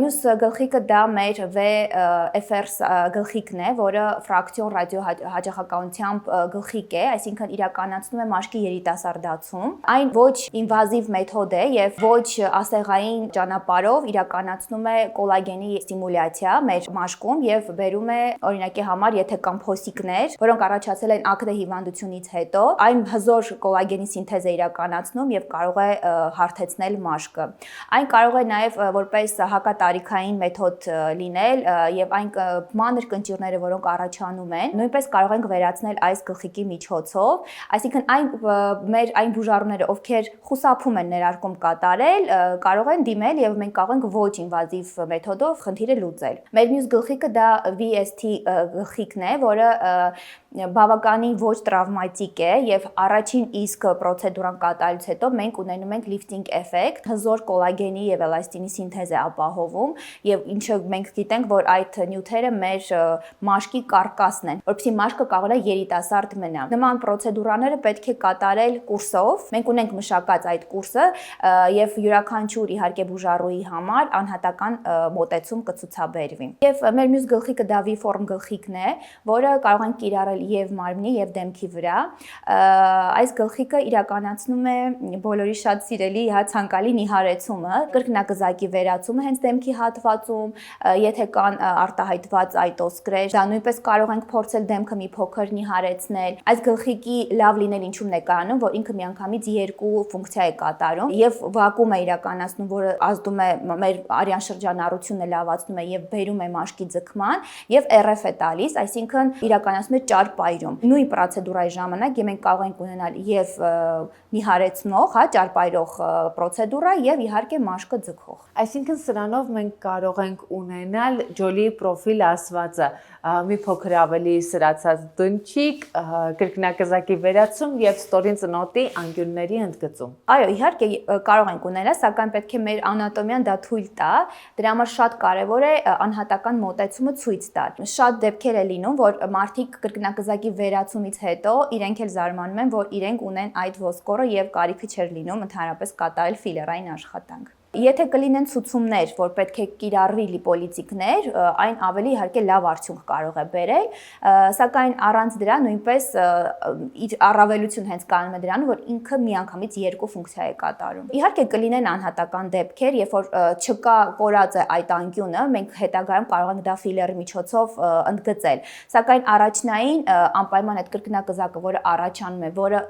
Մյուս գլխիկը դա մեր VFR գլխիկն է, որը ֆրակցիոն ռադիոհաճախականությամբ գլխիկ է, այսինքն իրականացնում է մաշկի երիտասարդացում։ Այն ոչ ինվազիվ մեթոդ է եւ ոչ ասեղային ճանապարհով իրականացնում է կոլագենի ստիմուլյացիա մեր մաշկում եւ բերում է օրինակի համար, եթե կան փոսիկներ, որոնք առաջացել են ակնե հիվանդությունից հետո, այն հզոր կոլագենի սինթեզ է իրականացնում եւ կարող է հարթեցնել մաշկը։ Այն կարող է նաեւ որպես հակատարիքային մեթոդ լինել եւ այն մանր կնճիռները, որոնք առաջանում են, նույնպես կարող ենք վերացնել այս գլխիկի միջոցով, այսինքն այն բուժառուները, ովքեր խուսափում են ներարկում կատարել, կարող են դիմել եւ մենք կարող ենք ոչ ինվազիվ մեթոդով խնդիրը լուծել։ Մեր մյուս գլխիկը դա VST գլխիկն է, որը բավականին ոչ տրավմատիկ է եւ առաջին իսկ պրոցեդուրան կատարելուց հետո մենք ունենում ենք lifting effect, հզոր կոլագենի եւ էլաստինի սինթեզ է ապահովում եւ ինչը մենք գիտենք, որ այդ նյութերը մեր մաշկի կարկասն են, որովհետեւ մաշկը կարող է երիտասարդ մնա։ Նման պրոցեդուրաները պետք է կատարել կուրսով։ Մենք ունենք մշակած այդ կուրսը եւ յուրաքանչյուր իհարկե բուժառուի համար անհատական մոտեցում կցուցաբերվի։ Եվ մեր մյուս գլխիկը դա V-form գլխիկն է, որը կարող ենք կիրառել եւ մարմնի եւ դեմքի վրա։ Այս գլխիկը իրականացնում է բոլորի շատ սիրելի ցանկալի նիհարեցումը, կրկնակզակի վերացումը հենց դեմքի հատվածում, եթե կան արտահայտված այտոսկրեր, դա նույնպես կարող ենք փորձել դեմքը մի փոքր նիհարեցնել։ Այս գլխիկի լավ լինել ինչու՞մն է կայանում, որ ինքը միանգամից երկու ֆունկցիա է կատարում եւ վակուում է իրականացնում, որը ազդում է մեր արյան շրջանառությունը լավացնում է եւ բերում է մաշկի ձգման եւ RF է տալիս, այսինքն իրականացնում է ճարպայրում։ Նույն պրոցեդուրայի ժամանակ մենք կարող ենք ունենալ եւ նիհարեցնող, ճարպայրող պրոցեդուրա եւ եւ իհարկե մաշկը ձգող։ Այսինքն սրանով մենք կարող ենք ունենալ ջոլի պրոֆիլ ասվածը, մի փոքր ավելի սրացած դնչիկ, կրկնակզակի վերացում եւ ստորին ծնոտի անկյունների ընդգծում։ Այո, իհարկե կարող ենք ունենալ, սակայն պետք է մեր անատոմիան դա թույլ տա։ Դրա համար շատ կարեւոր է անհատական մոտեցումը ցույց տալ։ Շատ դեպքեր է լինում, որ մարդիկ կրկնակզակի վերացումից հետո իրենք էլ զարմանում են, որ իրենք ունեն այդ ոսկորը եւ կարիքը չէր լինում ընդհանրապես կատարել ֆիլերային աշխատանք։ Եթե կլինեն ցուցումներ, որ պետք է կիրառվի լիպոլիցիկներ, այն ավելի իհարկե լավ արդյունք կարող է բերել, սակայն առանց դրա նույնպես իր առավելություն հենց կանում է դրանում, որ ինքը միանգամից երկու ֆունկցիա է կատարում։ Իհարկե կլինեն անհատական դեպքեր, երբ որ չկա կորած է այդ անկյունը, մենք հետագայում կարող ենք դա ֆիլերի միջոցով ընդգծել, սակայն առաջնային անպայման այդ կրկնակզակը, որը առաջանում է, որը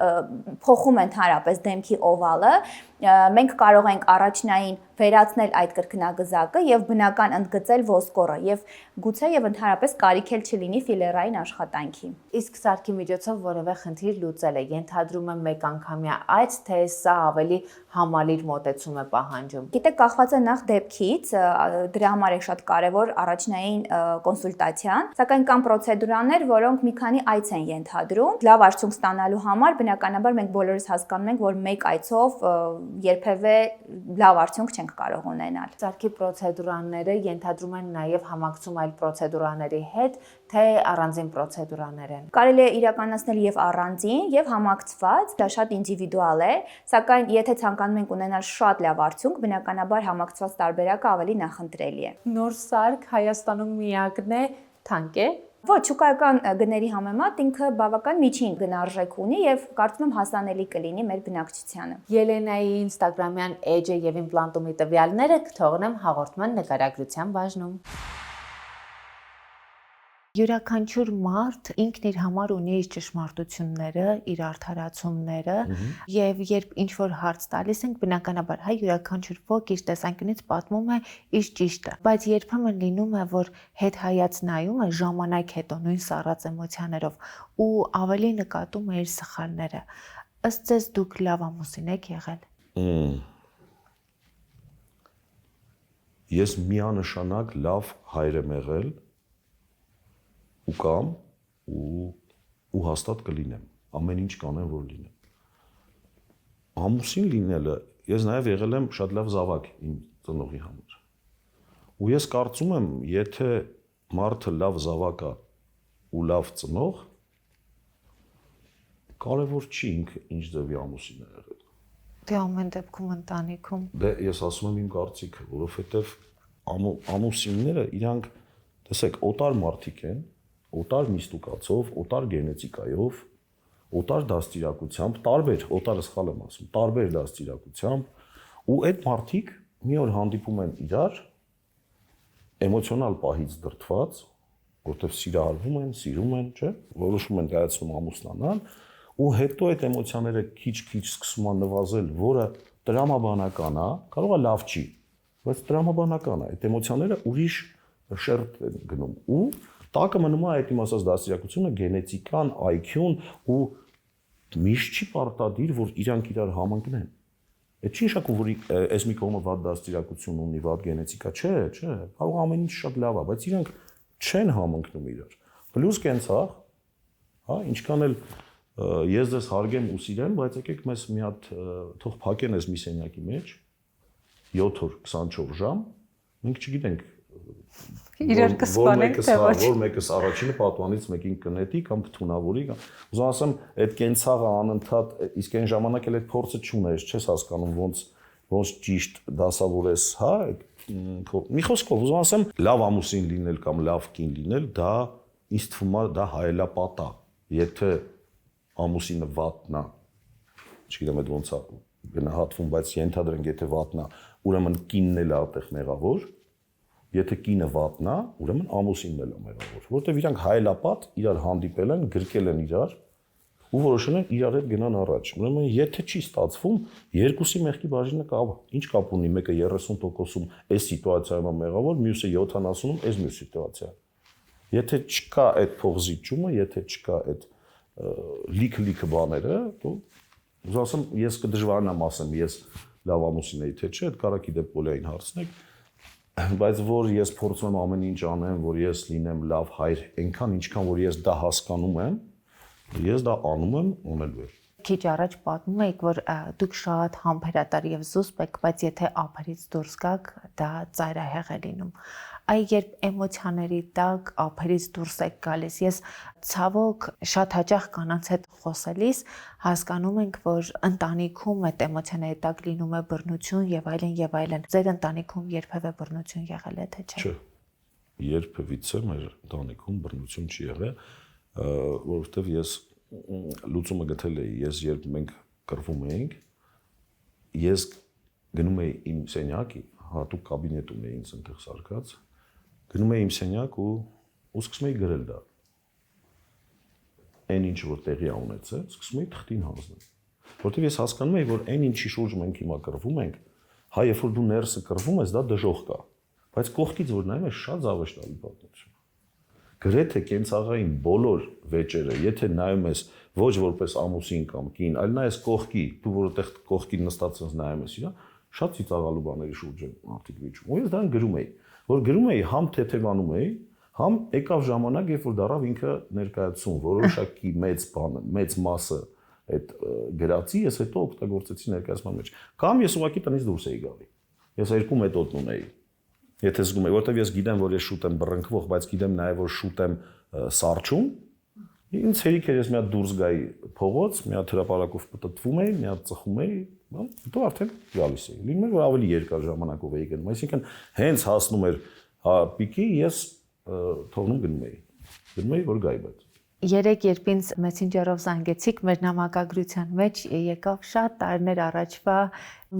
փոխում է ընդհանրապես դեմքի օվալը, մենք կարող ենք առաջնային վերացնել այդ կրկնագզակը եւ բնական ընդգծել ոսկորը եւ գուցե եւ ընդհանրապես կարիք էլ չլինի ֆիլերային աշխատանքի։ Իսկ սարքի միջոցով որևէ խնդիր լուծել է, ենթադրում եմ մեկ անգամյա այց, թե սա ավելի համալիր մոտեցում է պահանջում։ Գիտեք, կախված է նախ դեպքից, դրա համար է շատ կարեւոր առաջնային կոնսուլտացիան, սակայն կան պրոցեդուրաներ, որոնք մի քանի այց են ենթադրում։ Լավ արդյունք ստանալու համար բնականաբար մենք բոլորս հասկանում ենք, որ մեկ այցով երբևէ լավ արդյունք չենք կարող ունենալ։ Սարքի պրոցեդուրաները ենթադրում են նաև համակցում այլ պրոցեդուրաների հետ, թե առանձին պրոցեդուրաներ են։ Կարելի է իրականացնել եւ առանձին, եւ համակցված, դա շատ ինդիվիդուալ է, սակայն եթե ցանկանում ենք ունենալ շատ լավ արդյունք, բնականաբար համակցված տարբերակը ավելի նախընտրելի է։ Նոր սարք Հայաստանում միակն է, թանկ է։ Ոչ, շուկայական գների համեմատ ինքը բավական միջին գնարժեք ունի եւ կարծում եմ հասանելի կլինի մեր բնակչությանը։ Ելենայի Instagram-յան էջը եւ իմպլանտումի տվյալները կթողնեմ հաղորդման նկարագրության բաժնում։ Յուրաքանչյուր մարդ ինքն իր համար ունի իր ճշմարտությունները, իր արդարացումները եւ երբ ինչ որ հարց տալիս ենք, բնականաբար հայ յուրաքանչյուր ոք իր տեսանկյունից պատմում է իր ճիշտը, բայց երբեմն լինում է, որ հետ հայաց նայում է ժամանակ հետո նույն սառած էմոցիաներով ու ավելի նկատում է իր սխալները։ Ըստ ձեզ դուք լավ ամուսին եք եղել։ Ես միանշանակ լավ հայր եմ եղել ու կամ ու հաստատ կլինեմ, ամեն ինչ կանեմ, որ լինեմ։ Ամուսին լինելը, ես նաև եղել եմ շատ լավ զավակ իմ ծնողի համար։ Ու ես կարծում եմ, եթե մարդը լավ զավակ է ու լավ ծնող, կարևոր չի ինքը ինչ ձևի ամուսին է եղել։ Դե ամեն դեպքում ընտանիքում։ Դե ես ասում եմ իմ կարծիքը, որովհետև ամուսինները իրանք, տեսեք, օտար մարդիկ են, օտար միստուկացով, օտար գենետիկայով, օտար դաստիարակությամբ, տարբեր, օտարը սխալ եմ ասում, տարբեր դաստիարակությամբ, ու այդ մարդիկ մի օր հանդիպում են իրար էմոցիոնալ պահից դրդված, որտեղ սիրահարվում են, սիրում են, չէ՞, որոշում են կայացնում ամուսնանալ, ու հետո այդ էմոցիաները քիչ-քիչ սկսում են նվազել, որը տրամաբանական է, կարող է լավ չի, բայց տրամաբանական է, այդ էմոցիաները ուրիշ շերտ են գնում ու տակը մնում է այդ իմ ասած դաստիարակությունը, գենետիկան, IQ-ն ու միշտ չի պարտադիր, որ իրանք իրար համընկնեն։ Այդ չի նշանակում, որ այս մի կողմը վատ դաստիարակություն ունի, վատ գենետիկա, չէ, կարող ամեն ինչ շատ լավ է, բայց իրանք չեն համընկնում իրար։ Պլյուս կենցաղ, հա, ինչքան էլ ես ձեզ հարգեմ ու սիրեմ, բայց եկեք մեզ մի հատ թող փակեն այս մի սենյակի մեջ 7 օր 24 ժամ, մենք չգիտենք իրար կսպանենք թե ոչ։ Որ մեկս առաջինը պատուանից մեկին կնետի կամ կթունավորի կամ ուզում ասեմ այդ կենցաղը անընդհատ իսկ այն ժամանակ էլ այդ փորձը չունես, չես հասկանում ոնց ճիշտ դասավորես, հա, մի խոսքով ուզում ասեմ լավ ամուսին լինել կամ լավ կին լինել, դա ինձ թվում է դա հայելապատ է, եթե ամուսինը վատն է, չգիտեմ այդ ոնց է գնահատվում, բայց ենթադրենք եթե վատն է, ուրեմն կինն էլ է այդտեղ մեղավոր։ Եթե կինը վատն է, ուրեմն ամուսինն էլ է մեղավոր, որովհետև իրանք հայելապատ իրար հանդիպել են, գրկել են իրար ու որոշել են իրար հետ գնան առաջ։ Ուրեմն եթե չի ստացվում, երկուսի մեղքի բաժինը կապ, ինչ կապ ունի, մեկը 30%-ում այս սիտուացիայում է մեղավոր, մյուսը 70%-ում այս մյուս սիտուացիա։ Եթե չկա այդ փողզիջումը, եթե չկա այդ լիքը բաները, դու ուզում ասեմ, ես կդժվարանամ ասեմ, ես լավ ամուսին էի թե չէ, այդ կարակի դեպ Օլեային հարցնեք, բայց որ ես փորձում եմ ամեն ինչ անեմ, որ ես լինեմ լավ հայր, այնքան ինչքան որ ես դա հասկանում եմ, ես դա անում եմ, անելու եմ։ Քիչ առաջ պատմում եք, որ դուք շատ համբերատար եւ զուսպ եք, բայց եթե ափերից դուրս գաք, դա ծայրահեղ է լինում։ Այ երբ էմոցիաների տակ ափերից դուրս եք գալիս, ես ցավոք շատ հաճախ կանանց հետ խոսելիս հասկանում ենք, որ ընտանիքում այդ էմոցիաների տակ լինում է բռնություն եւ այլն եւ այլն։ Ձեր ընտանիքում երբևէ բռնություն եղել է թե չէ։ Չէ։ Երբևիցե մեր ընտանիքում բռնություն չի եղել, որովհետեւ ես լուծումը գտել էի, ես երբ մենք կռվում էինք, ես գնում էի իմ սենյակի, հատուկ կաբինետ ունեի ինձ այնտեղ սարքած, գնում էի իմ սենյակ ու սկսում էի գրել դա։ Այն ինչ որ տեղի ա ունեցել, սկսում էի թղթին հանձնել։ Որտեւ ես հասկանում էի, որ այն ինչի շուրջ մենք հիմա կռվում ենք, հա երբ որ դու ներսը կռվում ես, դա դժոխք կա, բայց կողքից որ նայում ես, շատ զավեշտալի պատմություն։ Գրեթե կենցաղային բոլոր վեճերը, եթե նայում ես ոչ որպես ամուսին կամ կին, այլ նայես կողքի, դու որտեղ կողքին նստած ես նայում ես իրա, շատ ծիծաղալու բաների շուրջ են մարդիկ վիճում։ Ու ես դրան գրում էի, որ գրում էի, համ թեթևանում էի, համ եկավ ժամանակ, երբ որ դարավ ինքը ներկայացում, որոշակի մեծ մասը այդ գրածի ես հետո օգտագործեցի ներկայացման մեջ։ Կամ ես ուղղակի տնից դուրս էի գալի։ Ես 2 մեթոդ ունեի։ Եթե զգում եմ, որտեվ ես գիտեմ, որ ես շուտ եմ բռնկվող, բայց գիտեմ նաև որ շուտ եմ սառչում, ինձ հերիք էր ես մի հատ դուրս գայի փողոց, մի հատ հրապարակով պտտվում էի, մի հատ ծխում էի, հետո արդեն գալիս էի։ Լինում էր որ ավելի երկար ժամանակով էի գնում, այսինքն հենց հասնում էր պիկի, ես թողնում գնում էի, որ գայի բայց։ Երեք երբ ինձ մեսենջերով զանգեցիք, մեր նամակագրության մեջ եկավ շատ տարիներ առաջվա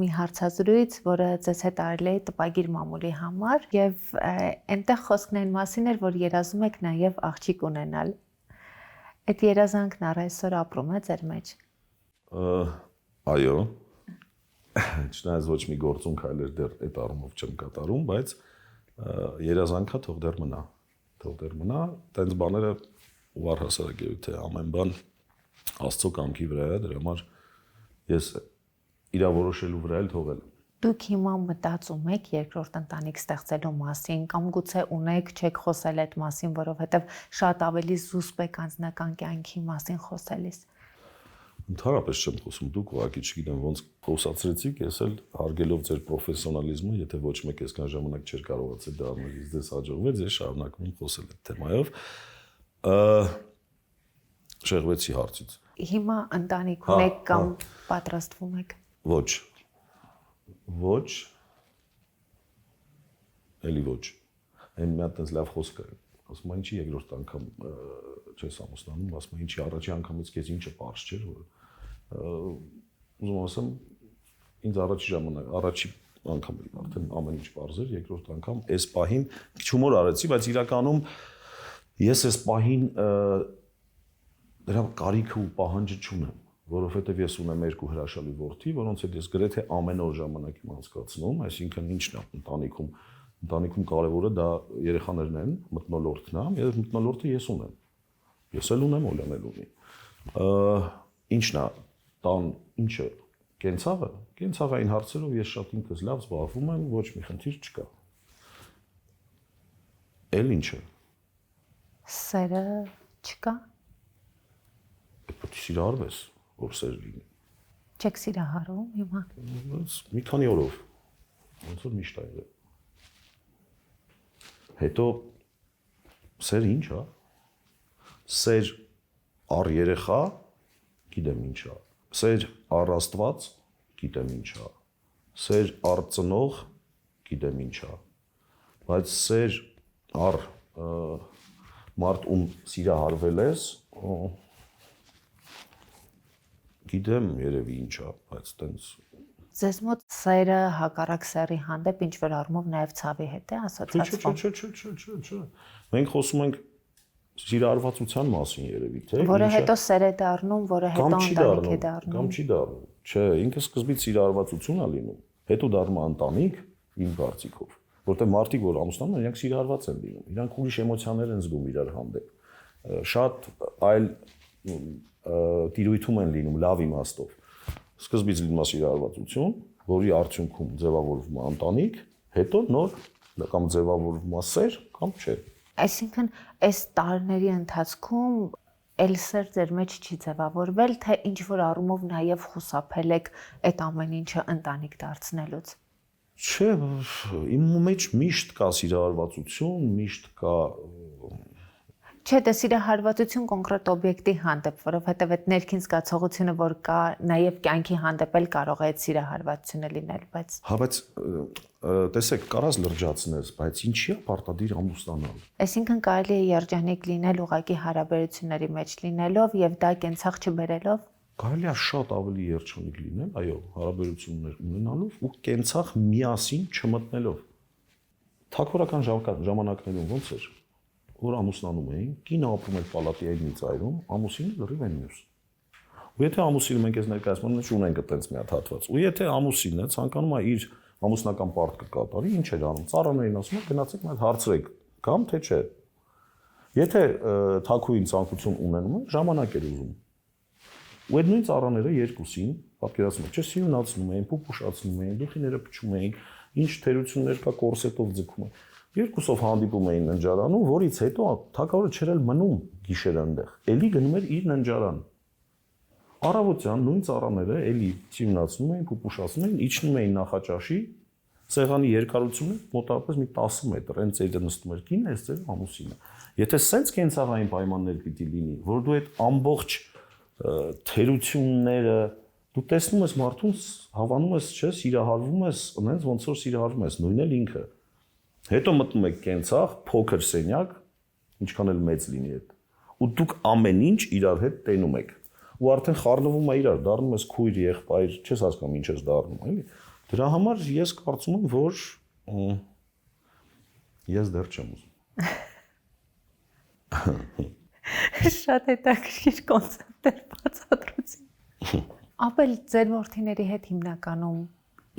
մի հարցազրույց, որը ձեզ հետ արել էի տպագիր մամուլի համար, եւ այնտեղ խոսքն այն մասին էր, որ երազում եք նաեւ աղջիկ ունենալ։ Այդ երազանքն առ այսօր ապրում է ձեր մեջ։ Այո։ Չնայած ոչ մի գործուն քայլեր դեռ այդ առումով չեմ կատարում, բայց երազանքա թող դեռ մնա, տենց բաները ու առհասարակ թե ամեն բան Աստծո կամքի վրա է, դրա համար ես իրավորոշելու վրա էլ թողել եմ։ Դուք հիմա մտածում եք երկրորդ ընտանիք ստեղծելու մասին կամ գուցե ունեք, չեք խոսել այդ մասին, որովհետև շատ ավելի զուսպ եք անձնական կյանքի մասին խոսելիս։ Ընդհանրապես չեմ խոսում, դուք ուղղակի չգիտեմ ոնց խոսացրեցիք, ես էլ հարգելով ձեր պրոֆեսիոնալիզմը, եթե ոչ մեկ այսքան ժամանակ չէր կարողացել դա անել, իսկ դες հաջողվեց, ես շարունակում եմ խոսել այդ թեմայով։ Շեղվեցի հարցից։ Հիմա ընտանիք ունեք կամ պատրաստվում եք։ Ոչ։ Էլի ոչ։ Այն մի հատ այնպես լավ խոսք է։ Ասում եմ, ինչի երկրորդ անգամ չես ամուսնանում, ասում եմ, ինչի առաջի անգամից քեզ ինչը པարզ չէր, որ ուզում ասեմ, ինձ առաջի անգամ էլ արդեն ամեն ինչ པարզ էր, երկրորդ անգամ այս պահին քիչ հումոր արեցի, բայց իրականում ես այս պահին դրա կարիքը ու պահանջը չունեմ, որովհետև ես ունեմ 2 հրաշալի որդի, որոնց հետ ես գրեթե ամեն օր ժամանակ եմ անցկացնում, այսինքն ինչն է ընտանիքում կարևորը դա երեխաներն են, մթնոլորտն է, եւ մթնոլորտը ես ունեմ։ Ես էլ ունեմ, Օլյան էլ ունի։ Ինչն է, տան ինչը կենցաղային հարցերով ես շատ ինքս լավ զբաղվում եմ, ոչ մի խնդիր չկա։ Էլ ինչը։ Սերը չկա։ Պետք է սիրահարվես, որ սեր լինի։ Չեք սիրահարում հիմա։ Մի քանի օրով։ Ոնց որ միշտ այլ է։ Հետո սեր ինչ է։ Սեր առ երեխա, գիտեմ ինչ է։ Սեր առ Աստված, գիտեմ ինչ է։ Սեր առ ծնող, գիտեմ ինչ է։ Բայց սեր առ մարդ ում սիրահարվել ես, գիտեմ երևի ինչ է, բայց տենց Ձեզ մոտ սերը հակառակ սերի հանդեպ ինչ որ առումով նաև ցավի հետ է ասոցիացվում։ Չէ։ Մենք խոսում ենք սիրահարվածության մասին երևի, թե որը հետո սեր է դառնում, որը հետո ընտանիք է դառնում։ Կամ չի դառնում։ Չէ, ինքը սկզբից սիրահարվածություն է լինում, հետո դառնում է ընտանիք, իմ կարծիքով, որտեղ մարդիկ որ ամուսնանում են, իրենք սիրահարված են լինում, իրանք ուրիշ էմոցիաներ են զգում իրար հանդեպ։ Շատ այլ տիրույթում են լինում լավ իմաստով։ Սկզբից լինում է սիրահարվածություն, որի արդյունքում ձևավորվում է ընտանիք, հետո նոր կամ ձևավորվում է սեր կամ չէ։ Այսինքն այս տարիների ընթացքում էլ սեր ձեր մեջ չի ձևավորվել, թե ինչ որ առումով նաև խուսափել եք այդ ամեն ինչը ընտանիք դարձնելուց։ Չէ, իմ մեջ միշտ կա սիրահարվածություն, միշտ կա Չէ, դա սիրահարվածություն կոնկրետ օբյեկտի հանդեպ, որովհետև այդ ներքին զգացողությունը, որ կա, նաև կյանքի հանդեպ էլ կարող է այդ սիրահարվածությունը լինել, բայց Հա, բայց տեսեք, կարաս լրջացնես, բայց ինչի՞ է պարտադիր ամուսնանալ։ այսինքն կարելի է երջանիկ լինել ուղղակի հարաբերությունների մեջ լինելով եւ դա կենցաղ չբերելով։ Կարելի է շատ ավելի երջանիկ լինել, այո, հարաբերություններ ունենալով ու կենցաղ միասին չմտնելով։ Թագավորական ժամանակներում ոնց էր, որ ամուսնանում էին, կինը ապրում էր պալատիային ծայրում, ամուսինը լրիվ այն մյուս։ Ու եթե ամուսինը մենք ես ներկայացնում ենք, ունենք այդպես մի հատ հատված։ Ու եթե ամուսինը ցանկանում է իր ամուսնական պարտքը կատարի, ինչ էր անում։ Ծառաներին ասում են, գնացեք մեզ հարցրեք, կամ թե չէ։ Եթե թագուհին ցանկություն ունենում է, ժամանակ էր ուզում։ Ու այդ նույն ծառաները երկուսին, պատկերացնում եք, չէ, սյունացնում էին, փուփուշացնում էին, դուխիները փչում էին, ինչ թերություններ կա կորսետով ձգում են։ Երկուսով հանդիպում էին ննջարանում, որից հետո թագավորը չէր էլ մնում գիշեր այնտեղ։ Էլի գնում էր իր ննջարան։ Առավոտյան նույն ծառաները էլի սյունացնում էին, փուփուշացնում էին, իջնում էին նախաճաշի, սեղանի երկարությունը մոտավորապես մի 10 մետր, այն ծերը նստում էր կինը, այս ծերը ամուսինը։ Եթե սենց կենցաղային պայմաններ պիտի լինի, որ դու այդ ամբողջ թերությունները դու տեսնում ես մարդուն, հավանում ես, չէ, սիրահարվում ես, այնց ոնց որ սիրահարվում ես, նույնն էլ ինքը։ Հետո մտնում եք կենցաղ, փոքր սենյակ, ինչքան էլ մեծ լինի այդ։ Ու դուք ամեն ինչ իրար հետ տենում եք։ Ու արդեն խառնվում է իրար, դառնում ես քույր, եղբայր, չես հասկանում ինչ ես դառնում, էլի։ Դրա համար ես կարծում եմ, որ ես դեռ չեմ ուզում։ Շատ հետաքրքիր կոնցեպտ էր բացատրություն։ Ապել ձեր որդիների հետ հիմնականում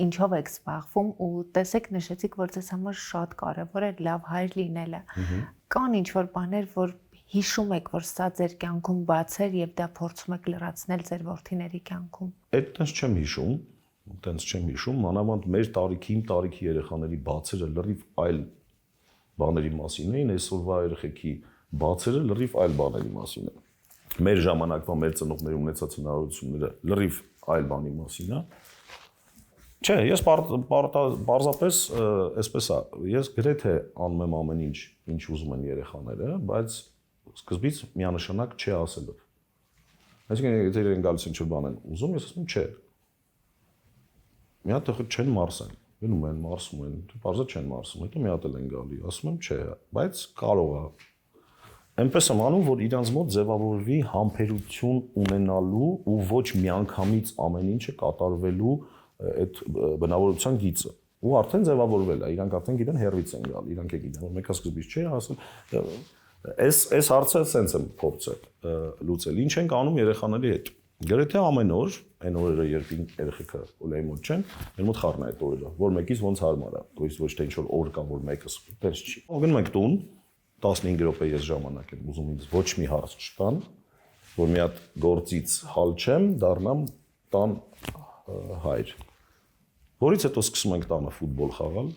ինչով եք զբաղվում ու տեսեք նշեցիք, որ ձեզ համար շատ կարևոր է լավ հայր լինելը։ Կան ինչ-որ բաներ, որ հիշում եք, որ սա ձեր կյանքում բաց էր եւ դա փորձում եք լրացնել ձեր որդիների կյանքում։ Այդտենց չեմ հիշում, մանավանդ մեր տարիքի, իմ տարիքի երեխաների բացերը լրիվ այլ բաների մասին էին, այսօրվա երեխեքի բացերը լրիվ այլ բաների մասին են։ Մեր ժամանակվա մեր ծնողների ունեցած հնարավորությունները լրիվ այլ բանի մասին է։ Չէ, ես պարզապես այսպես է, ես գրեթե անում եմ ամեն ինչ, ինչ ուզում են երեխաները, բայց սկզբից միանշանակ չէ ասելով։ Այսինքն եթե իրեն գալիս ինչ-որ բան են ուզում, ես ասում եմ չէ։ Մի հատ չեն մարսեն, գնում են, մարսում են, պարզա չեն մարսում, հետո մի հատ էլ են գալի, ասում եմ չէ, բայց կարող է։ Այնպես եմ անում, որ իրանց մոտ ձևավորվի համբերություն ունենալու ու ոչ միանգամից ամեն ինչը կատարվելու այդ բնավորության գիծը։ Ու արդեն ձևավորվել է, իրանք արդեն գիտեն հերվից են գալ, իրանք է գիտեն, որ մեկը սկզբից չէ ասել, այս հարցը սենց եմ փորձել լուծել։ Ինչ ենք անում երեխաների հետ։ Գրեթե ամեն օր, այն օրերը երբ երեխեքը օլայի մոտ չեն, մեր մոտ խառն է այդ օրերը, որ մեկից ոնց հարմար է, ոչ թե ինչ-որ օր կա, որ մեկը դες չի։ Գնում ենք տուն, 15 րոպե ես ժամանակ եմ ուզում ինձ ոչ մի հարց չտան, որ մի հատ գործից հալ չեմ, դառնամ տան հայր։ Որից հետո սկսում ենք տանը ֆուտբոլ խաղալ,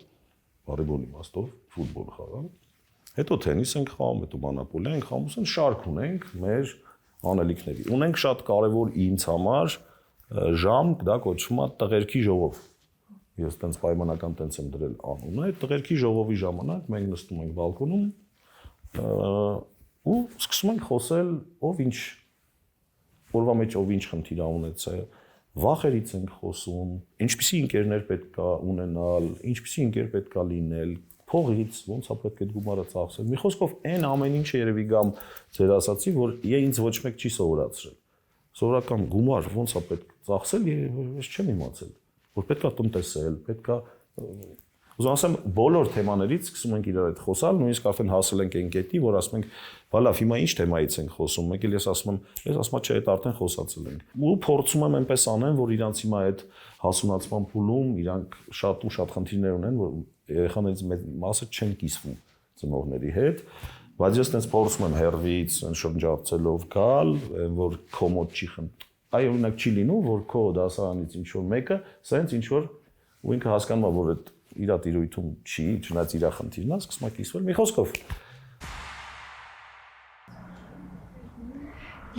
վոլեյբոլ իմաստով ֆուտբոլ խաղալ։ Հետո թենիս ենք խաղում, հետո մանապոլիա ենք խաղում, ուսեն շարք ունենք մեր անելիքների։ Ունենք շատ կարևոր ինձ համար ժամ, դա կոչվում է տղերքի ժողով։ Ես տենց պայմանական տենց եմ դրել անունը, այդ տղերքի ժողովի ժամանակ մենք նստում ենք բալկոնում ու սկսում ենք խոսել ով ինչ օրվա մեջ ով ինչ խնդիր ունեցել, վախերից ենք խոսում, ինչպիսի ընկերներ պետք է ունենալ, ինչպիսի ընկեր պետք է լինել, փողից ոնց է պետք է գումարը ծախսել։ Մի խոսքով այն ամեն ինչը երևի գամ ձեր ասացի, որ ինձ ոչ մեկ չի սովորացրել։ Սովորական գումար ոնց է պետք ծախսել, ես չեմ իմացել, որ պետք է տնտեսել, պետք է ուզում ասեմ բոլոր թեմաներից սկսում ենք իրար հետ խոսալ, նույնիսկ արդեն հասել ենք այն կետի, որ ասում ենք, բալավ, հիմա ինչ թեմայից ենք խոսում, մեկ էլ ես ասում եմ, չէ, այդ արդեն խոսացել ենք։ Ու փորձում եմ այնպես անեմ, որ իրանց հիմա այդ հասունացման փուլում իրանք շատ ու շատ խնդիրներ ունեն, որ երեխաներից մեծ մասը չեն կիսվում ծնողների հետ, բայց ես տենց փորձում եմ հերվից շրջապցելով գալ, որ քո մոտ չի խնդիր։ Այո, օրինակ չի լինում, որ քո դասարանից ինչ որ մեկը սենց ինչ որ ու ինքը հասկանում է, որ այդ իր տիրույթում չի, չնայած իր խնդիրն է, սկսում է կիսվել մի խոսքով։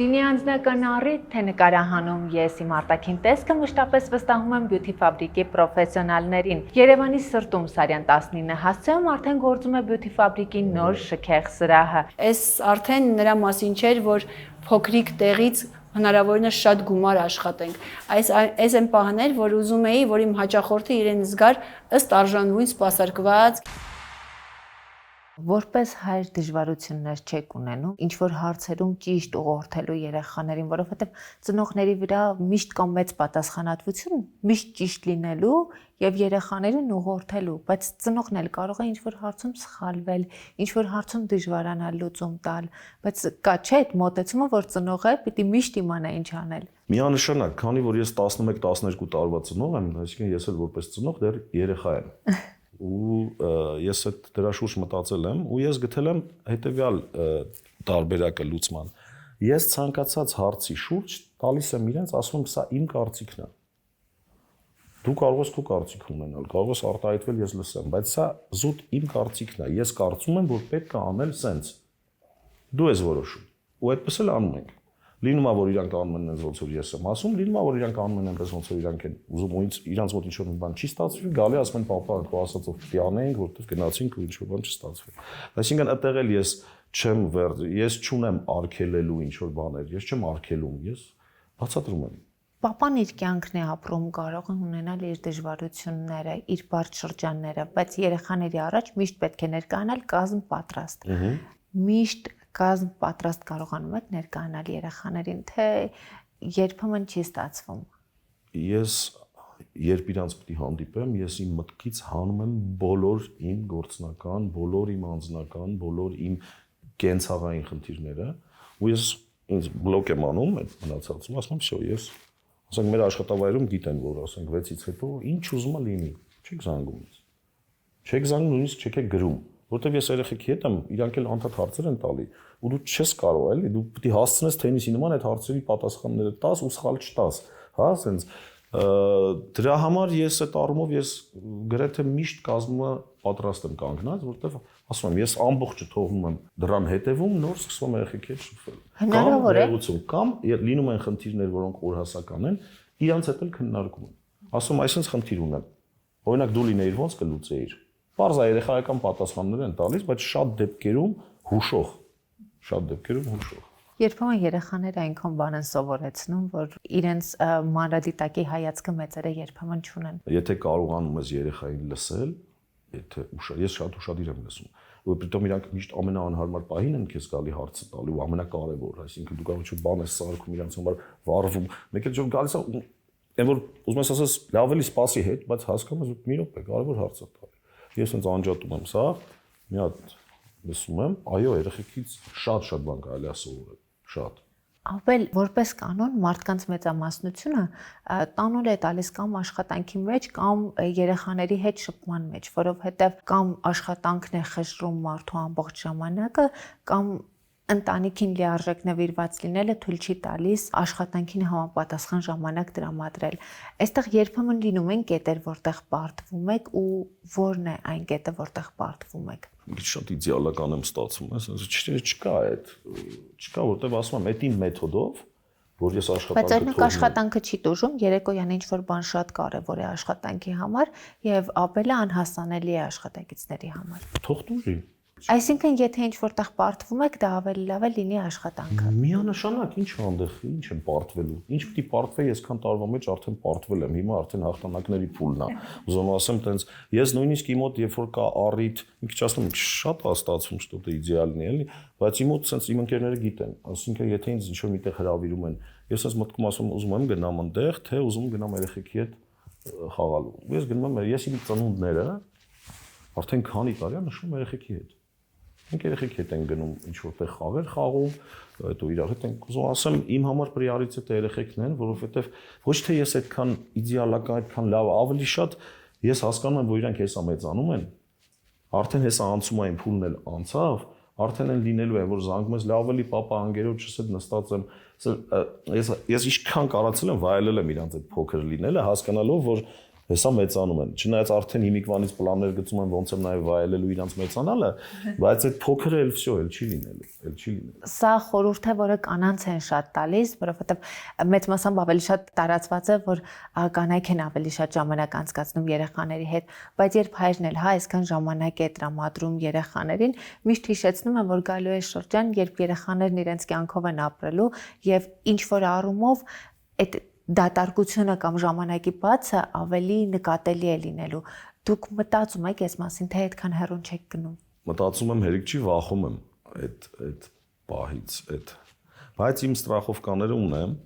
Լինի անձնական առիթ, թե նկարահանում ես իմ արտաքին տեսքը մշտապես վստահում եմ բյութի ֆաբրիկի պրոֆեսիոնալներին։ Երևանի սրտում Սարյան 19 հասցեում արդեն գործում է բյութի ֆաբրիկի նոր շքեղ սրահը։ Այս արդեն նրա մասին չէր, որ փոքրիկ տեղից հնարավորինս շատ գումար աշխատենք։ Այս այն պահն էր, որ ուզում էի, որ իմ հաճախորդը իրեն զգար ըստ արժանվույն սպասարկված։ Որպես հայր դժվարություններ չեք ունենում, ինչ որ հարցերում ճիշտ ուղղորդելու երեխաներին, որովհետև ծնողների վրա միշտ կա մեծ պատասխանատվություն, միշտ ճիշտ լինելու եւ երեխաներին ուղղորդելու, բայց ծնողն էլ կարող է ինչ որ հարցում սխալվել, ինչ որ հարցում դժվարանալ լուծում տալ, բայց կա չէ այդ մոտեցումը, որ ծնողը պիտի միշտ իմանա ինչ անել։ Միանշանակ, քանի որ ես 11-12 տարվա ծնող եմ, այսինքն ես էլ որպես ծնող դեռ երեխա եմ։ Ու ես այդ դրա շուրջ մտածել եմ ու ես գտել եմ հետեւյալ տարբերակը լուծման։ Ես ցանկացած հարցի շուրջ տալիս եմ իրենց, ասում եմ, սա իմ կարծիքն է։ Դու կարող ես քո կարծիք ունենալ, կարող ես արտահայտվել, ես լսեմ, բայց սա զուտ իմ կարծիքն է։ Ես կարծում եմ, որ պետք է անել սենց։ Դու ես որոշում։ Ու այդպես էլ անում ենք։ Լինում է, որ իրանք անում են այնպես ոնց որ ես եմ ասում, լինում է, որ իրանք անում են այնպես ոնց որ իրանք են ուզում ու իրանք մոտ ինչ-որ բան չի ստացվի, գալի ասում են պապա, քո ասածով պիտի անենք, որովհետև գնացինք ու ինչ-որ բան չստացվի։ Այսինքն այդտեղ էլ ես չեմ ես չունեմ արգելելու ինչ-որ բաներ, ես չեմ արգելում, ես բացատրում եմ։ Պապան իր կյանքն է ապրում, կարող է ունենալ իր դժվարությունները, իր բարդ շրջանները, բայց երեխաների առաջ միշտ պետք է ներկայանալ կազմ պատրաստ։ Միշտ կազմ պատրաստ կարողանում եք ներկայանալ երեխաներին, թե երբեմն չի ստացվում։ Ես երբ իրանց պիտի հանդիպեմ, ես իմ մտքից հանում եմ բոլոր իմ գործնական, բոլոր իմ անձնական, բոլոր իմ կենցաղային խնդիրները, ու ես ինձ բլոկ եմ անում այդ մնացածում, ասում եմ, «Всё, ես ասենք մեր աշխատավայրում գիտեն, որ ասենք 6-ից հետո ինչ ուզում է լինի, չեք զանգում ինձ։ Չեք զանգում, նույնիսկ չեք գրում, որտեվ ես երեխեքի հետ եմ, իրանք էլ անդադ հարցեր են տալի, ու դու չես կարող, էլի, դու պիտի հասցնես թենիսի նման այդ հարցերի պատասխանները տաս ու սխալ չտաս, հա, ասենց դրա համար ես այդ առումով ես գրեթե միշտ կազմումը պատրաստ եմ կանգնած, որտեվ ասում եմ, ես ամբողջը թողնում եմ դրան հետևում, նոր սկսում եմ երեխեքի հետ շփվել։ Հնարավոր է։ Կամ լինում են խնդիրներ, որոնք օրհասական են, իրանց հետ էլ քննարկում եմ։ Ասում այսպես խնդիր ունեմ։ Օրինակ դու լինեիր ոնց կլուծեիր։ Պարզ է երեխայական պատասխաններ են տալիս, բայց շատ դեպքերում հուշող։ Երբեմն երեխաները այնքան բան են սովորեցնում, որ իրենց մանրադիտակի հայացքը մեծերը երբեմն չունեն։ Եթե կարողանում ես երեխային լսել, ես շատ ուշադիր եմ լսում, ու պրիտոմ իրանք միշտ ամենաանհարմար պահին են քեզ գալի հարցը տալու, ու ամենակարևոր, այսինքն դու կարող ես բան ես սարքում իրանց համար վառվում, մեկ էլ ջոն գալիս է, այն որ ուզում ես ասես լավ էլի սպասի հետ, բայց հասկանում ես մի րոպե, կարևոր հարց է տալի։ Ես հենց անջատում եմ սա, մի հատ լսում եմ, այո, երեխեքից շատ բան կարելի է սովորել, շատ։ Ապել որպես կանոն մարդկանց մեծամասնությունը տանուլ է տալիս կամ աշխատանքի մեջ, կամ երեխաների հետ շփման մեջ, որովհետև կամ աշխատանքն է խժռում մարդու ամբողջ ժամանակը, կամ ընտանիքին լիարժեք նվիրված լինելը թույլ չի տալիս աշխատանքին համապատասխան ժամանակ տրամադրել։ Այստեղ երբեմն լինում են կետեր, որտեղ պարտվում եք, ու որն է այն կետը, որտեղ պարտվում եք։ Մի շատ իդեալական եմ ստացվում, չկա այդ, չկա, որտեվ ասում եմ, այդ իմ մեթոդով, որ ես աշխատանքը բայց այդ աշխատանքը չի տուժում, երեկոյան ինչ-որ բան շատ կարևոր է աշխատանքի համար եւ ապելը անհասանելի է աշխատակիցների համար։ Թող տուժի։ Այսինքն, եթե ինչ-որտեղ պարտվում եք, դա ավելի լավ է լինի աշխատանքը։ Միանշանակ, ինչ անդեղ, ինչ եմ պարտվելու։ Ինչ պիտի պարտվեի, այսքան տարվա մեջ արդեն պարտվել եմ, հիմա արդեն հաղթանակների փուլն է։ Ուզում ասեմ, տենց ես նույնիսկ իմ մոտ, երբ որ կա առիթ, մի քիչ ասում եմ, շատ է ստացվում, что это իդեալն է, էլի, բայց իմ մոտ sense իմ ընկերները գիտեն, ասինքն եթե ինձ ինչ-որ միտեղ հրավիրում են, ես sense մտքում ասում ուզում եմ գնամ այնտեղ, թե ուզում եմ գնամ երեխեքի հետ խաղալու։ Ես գնում եմ, ես իմ ծնունդները արդեն քանի տարի նշում երեխեքի հետ։ Մենք երեխեքի հետ են գնում ինչ-որտեղ խաղեր խաղում, հետո իրար հետ ենք ուզում ասեմ, իմ համար պրիորիտետը երեխեքն են, որովհետև ոչ թե ես այդքան իդեալական, այդքան լավ, ավելի շատ ես հասկանում եմ, որ իրանք հեսա մեծանում են, արդեն հեսա անցում այն փուլն էլ անցավ, արդեն են լինելու են, որ զանգում ես լավ էլի պապա անգերոջս հետ նստած եմ, ես ինչքան կարացել եմ վայելել եմ իրանց այդ փոքր լինելը, հասկանալով, որ Հեսա մեծանում են։ Չնայած արդեն հիմիկվանից պլաններ գծում են ոնց եմ նաև վայելելու իրանց մեծանալը, բայց այդ փոքրը էլ վсё, էլ չի լինելու, էլ չի լինելու։ Սա խորհուրդ է, որը կանանց են շատ տալիս, որովհետև մեծ մասամբ ավելի շատ տարածված է, որ կանայք են ավելի շատ ժամանակ անցկացնում երեխաների հետ, բայց երբ հայրն էլ այսքան ժամանակ է տրամադրում երեխաներին, միշտ հիշեցնում եմ, որ գալու է շրջան, երբ երեխաներն իրենց կյանքով են ապրելու եւ ինչ որ առումով այդ դատարկությունը կամ ժամանակի բացը ավելի նկատելի է լինելու։ Դուք մտածում եք այս մասին, թե այդքան հեռուն չեք գնում։ Մտածում եմ հերիք չի, վախում եմ այդ պահից, բայց իմ ստրախովկաները ունեմ,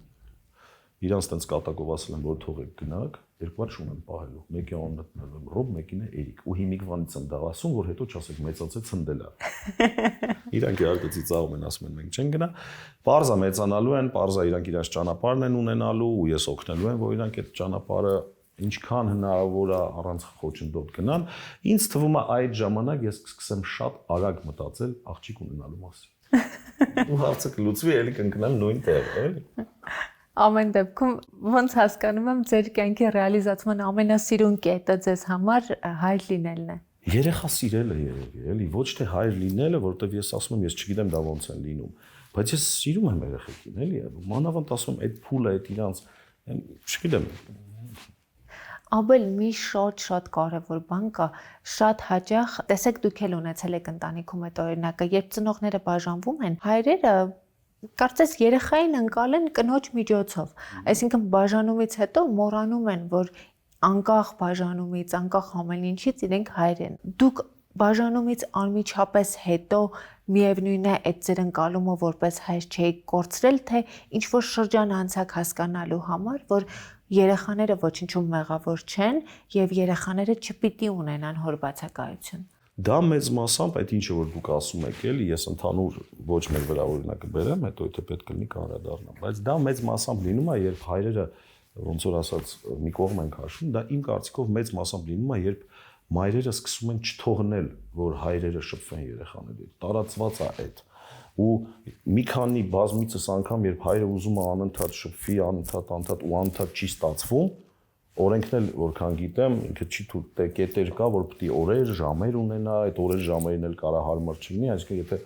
իրանց տենց կատակով ասել եմ, որ թողեք գնաք, երկու բար չունեմ պահելու, մեկի անունը տնելու Ռոբ, մեկին է Էրիկ, ու հիմիկվանից եմ դա ասում, որ հետո չասեք մեծացել ցնդելա։ Իրանք իհարկե ծիծաղում են, ասում են մենք չենք գնա, պարզա մեծանալու են, պարզա իրանք իրաց ճանապարհն են ունենալու ու ես օգնելու եմ, որ իրանք այդ ճանապարհը ինչքան հնարավոր է առանց խոչընդոտ գնան, ինձ թվում է այդ ժամանակ ես կսկսեմ շատ արագ մտածել աղջիկ ունենալու մասին։ Ու հարցը կլուծվի, էլի կընկնեմ նույն տեղը, էլի։ Ամեն դեպքում ոնց հասկանում եմ ձեր կյանքի ռեալիզացման ամենասիրուն կետը ձեզ համար հայր լինելն է։ Երեխա սիրելը երևի, էլի, ոչ թե հայր լինելը, որովհետև ես ասում եմ, ես չգիտեմ դա ոնց են լինում, բայց ես սիրում եմ երեխեքին, էլի, մանավանդ ասում եմ, այդ փուլը, այդ իրանց, չգիտեմ։ Աբել մի շատ կարևոր բան կա, շատ հաճախ, տեսեք դուք էլ ունեցել եք ընտանիքում այդ օրինակը, երբ ծնողները բաժանվում են, հայրերը կարծես երեխային ընկալեն կնոջ միջոցով, այսինքն բաժանումից հետո մոռանում են, որ անկախ բաժանումից, անկախ ամեն ինչից իրենք հայր են։ Դուք բաժանումից անմիջապես հետո միևնույն է այդ ձեր ընկալումը որպես հայր չէիք կորցրել, թե ինչ որ շրջան անցակ հասկանալու համար, որ երեխաները ոչինչում մեղավոր չեն եւ երեխաները չպիտի ունենան հոր բացակայություն։ Դա մեծ մասամբ այդ ինչը որ դուք ասում եք, էլի, ես ընդհանուր ոչ մեր վրա օրինակը բերեմ, հետո եթե պետք լինի կանրադառնամ, բայց դա մեծ մասամբ լինում է, երբ հայրերը ոնց որ ասած մի կողմ են քաշում, դա իմ կարծիքով մեծ մասամբ լինում է, երբ մայրերը սկսում են չթողնել, որ հայրերը շփվեն երեխաների հետ։ Տարածված է այդ։ Ու մի քանի բազմիցս անգամ, երբ հայրը ուզում է անընդհատ շփվի, անընդհատ ու անընդհատ չի ստացվում, օրենքն էլ որքան գիտեմ, ինքը չի թույլ կետեր կա, որ պետք է օրեր, ժամեր ունենա, այդ օրեր ժամերին էլ կարա հարմար չլինի, այսինքն եթե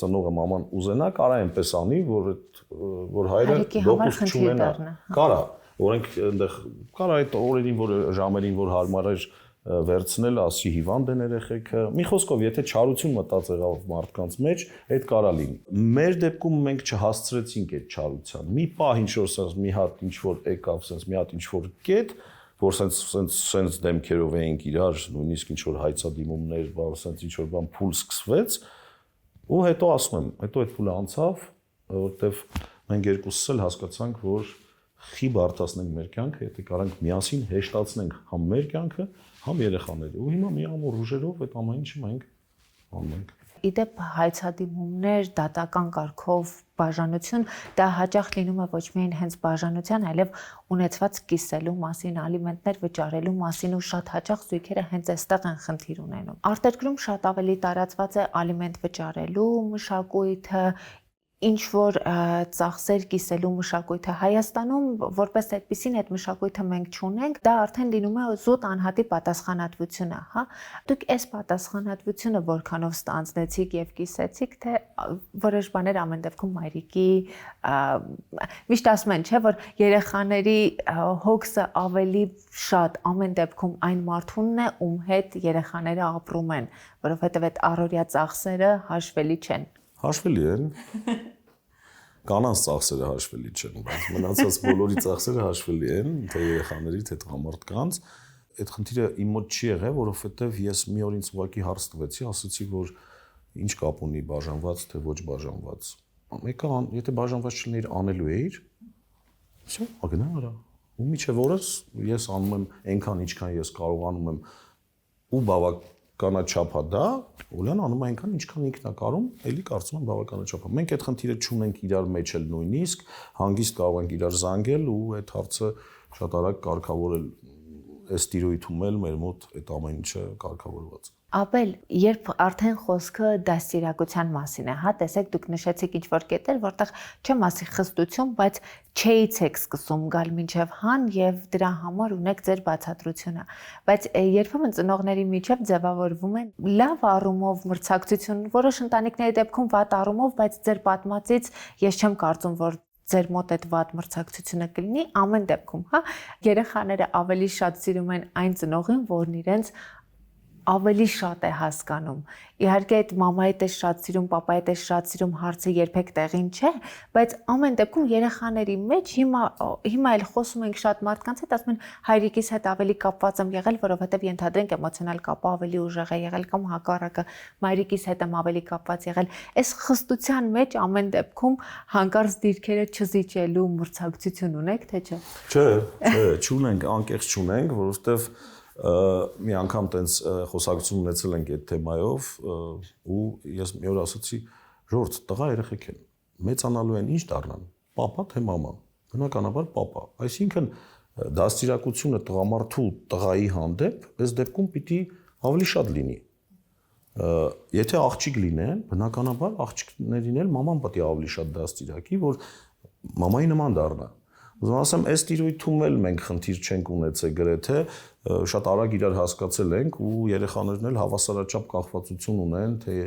ծնողը մաման ուզենա, կարա այնպես անի, որ հայրը դոկուս չունենա։ Կարա, օրենք այնտեղ կարա այդ օրերին, որ ժամերին, որ հարմար էր վերցնել, ասի հիվանդ են երեխեքը։ Մի խոսքով, եթե չարություն մտած եղավ մարդկանց մեջ, այդ կարա լինի։ Մեր դեպքում մենք չհասցրեցինք այդ չարության։ Մի պահ ինչ որ sense մի հատ ինչ որ եկավ, sense մի հատ ինչ որ կետ, որ sense դեմքերով էինք իրար, նույնիսկ ինչ որ հայցադիմումներ, բան sense ինչ որ բան փուլ սկսվեց, ու հետո ասում եմ, հետո այդ փուլը անցավ, որովհետև մենք երկուսս էլ հասկացանք, որ խիբ արդասնենք մեր կյանքը, եթե կարանք միասին հեշտացնենք համ մեր կյանքը, համ երեխաների։ Ու հիմա մի ամուր ուժերով այդ ամեն ինչը մենք անում ենք։ Իդեպ հայցադիմումներ, դատական կարգով բաժանություն, դա հաճախ լինում է ոչ միայն հենց բաժանության, այլև ունեցված կիսելու մասին, ալիմենտներ վճարելու մասին ու շատ հաճախ զույգերը հենց այստեղ են խնդիր ունենում։ Արտերկրում շատ ավելի տարածված է ալիմենտ վճարելու մշակույթը, ինչ որ ծախսեր կիսելու մշակույթը Հայաստանում որպես այդպեսին այդ մշակույթը մենք չունենք, դա արդեն լինում է զուտ անհատի պատասխանատվությունը, հա։ Դուք այս պատասխանատվությունը որքանով ստանձնեցիք եւ կիսեցիք, թե որոշ բաներ ամեն դեպքում մայրիկի միշտ ասում են, չէ, որ երեխաների հոգսը ավելի շատ ամեն դեպքում այն մարդունն է, ում հետ երեխաները ապրում են, որովհետեւ այդ առօրյա ծախսերը հաշվելի չեն։ Հաշվելի են։ Կանանց ծախսերը հաշվելի չեն, բայց մնացած բոլորի ծախսերը հաշվելի են, թե երեխաների, թե տղամարդկանց։ Այդ խնդիրը իմ մոտ չի եղել, որովհետև ես մի օր ինձ ուղղակի հարց տվեցի, ասացի, որ ինչ կապ ունի բաժանված, թե ոչ բաժանված։ Մեկը, եթե բաժանված չլիներ, անելու էիր, всё, ագնա արա։ Ու միջև օրս ես անում եմ այնքան, ինչքան ես կարողանում եմ, ու բավականաչափ է դա, Ուլյան անում է այնքան, ինչքան ինքն է կարում, էլի կարծում եմ բավականաչափ է։ Մենք այդ խնդիրը չունենք իրար մեջ էլ նույնիսկ, հանգիստ կարող ենք իրար զանգել ու այդ հարցը շատ արագ կարգավորել։ այս տիրույթում էլ մեր մոտ այդ ամեն ինչը կարգավորված է։ Ապել, երբ արդեն խոսքը դաստիարակության մասին է, հա, տեսեք, դուք նշեցիք ինչ-որ կետեր, որտեղ չեմ ասի խստություն, բայց չէից եք սկսում գալ մինչև հան եւ դրա համար ունեք ձեր բացատրությունը։ Բայց երբեմն ծնողների միջև ձևավորվում են լավ առումով մրցակցություն, որոշ ընտանիքների դեպքում վատ առումով, բայց ձեր պատմածից ես չեմ կարծում, որ ձեր մոտ այդ վատ մրցակցությունը կլինի ամեն դեպքում, հա, երեխաները ավելի շատ սիրում են այն ծնողին, որն իրենց ավելի շատ է հասկանում։ Իհարկե այդ մամայի պես շատ սիրում, պապայի պես շատ սիրում հարցը երբեք տեղին չէ, բայց ամեն դեպքում երեխաների մեջ հիմա էլ խոսում ենք շատ մարդկանց հետ, ասում են հայրիկիս հետ ավելի կապված եմ եղել, որովհետև ենթադրենք էմոցիոնալ կապը ավելի ուժեղ է եղել կամ հակառակը, մայրիկիս հետ եմ ավելի կապված եղել։ Այս խստության մեջ ամեն դեպքում հանկարծ դիրքերը չզիջելու մրցակցություն ունեք, թե չէ։ Չէ, չունենք, անկեղծ չունենք, որովհետև մի անգամ տենց խոսակցություն ունեցել ենք այդ թեմայով ու ես մի օր ասացի, ժորդ, տղա երեխեք են, մեծանալու են ինչ դառնան, պապա թե մամա, բնականաբար պապա, այսինքն դաստիարակությունը տղամարդու տղայի հանդեպ, այս դեպքում պիտի ավելի շատ լինի, եթե աղջիկ լինեն, բնականաբար աղջիկներին էլ մաման պետք է ավելի շատ դաստիարակի, որ մամայի նման դառնա։ Ուզում ասեմ, այս տիրույթում էլ մենք խնդիր չենք ունեցել գրեթե, շատ արագ իրար հասկացել ենք ու երեխաներն էլ հավասարաչափ կախվածություն ունեն թե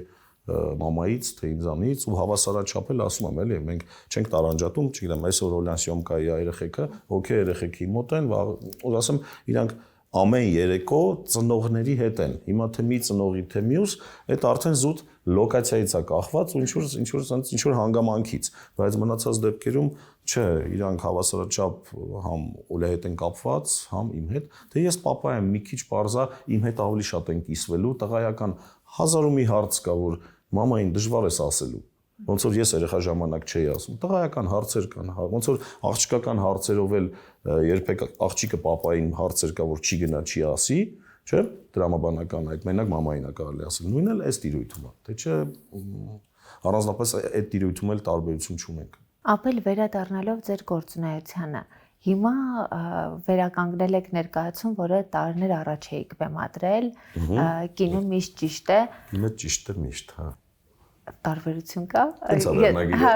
մամայից, թե ինձանից ու հավասարաչափ էլ ասում եմ էլի, մենք չենք տարանջատում, չգիտեմ, այսօր Օլյանսյոմկայի երեխեքը, հոգե երեխեքի մոտ են, ուզում ասեմ, իրանք ամեն երեկո ծնողների հետ են։ Հիմա թե մի ծնողի թե մյուս, այդ արդեն զուտ լոկացիայից է կախված ու ինչ-որ հանգամանքից, բայց մնացած դեպքերում չէ, իրանք հավասարաչափ համ Օլյայի հետ են կապված, համ իմ հետ, թե ես պապա եմ, մի քիչ պարզա իմ հետ ավելի շատ են կիսվելու, տղայական հազար ու մի հարց կա, որ մամային դժվար է ասելու։ Ոնց որ ես երեխա ժամանակ չէի ասում, տղայական հարցեր կան, ոնց որ աղջկական հարցերով էլ երբեք աղջիկը պապային հարցեր կա, որ չի գնա, չի ասի, չէ՞, դրամաբանական այդ մենակ մամային է կարելի ասել։ Նույնն էլ այս տիրույթում է, թե չէ, առանձնապես այդ տիրույթում էլ տարբերություն չունենք։ Ապել վերադառնալով ձեր գործունեությանը, հիմա վերականգնել եք ներկայացում, որը տարիներ առաջ էիք բեմադրել, կինո միշտ ճիշտ է։ Կինո ճիշտ է միշտ, հա։ Տարբերություն կա։ Հա,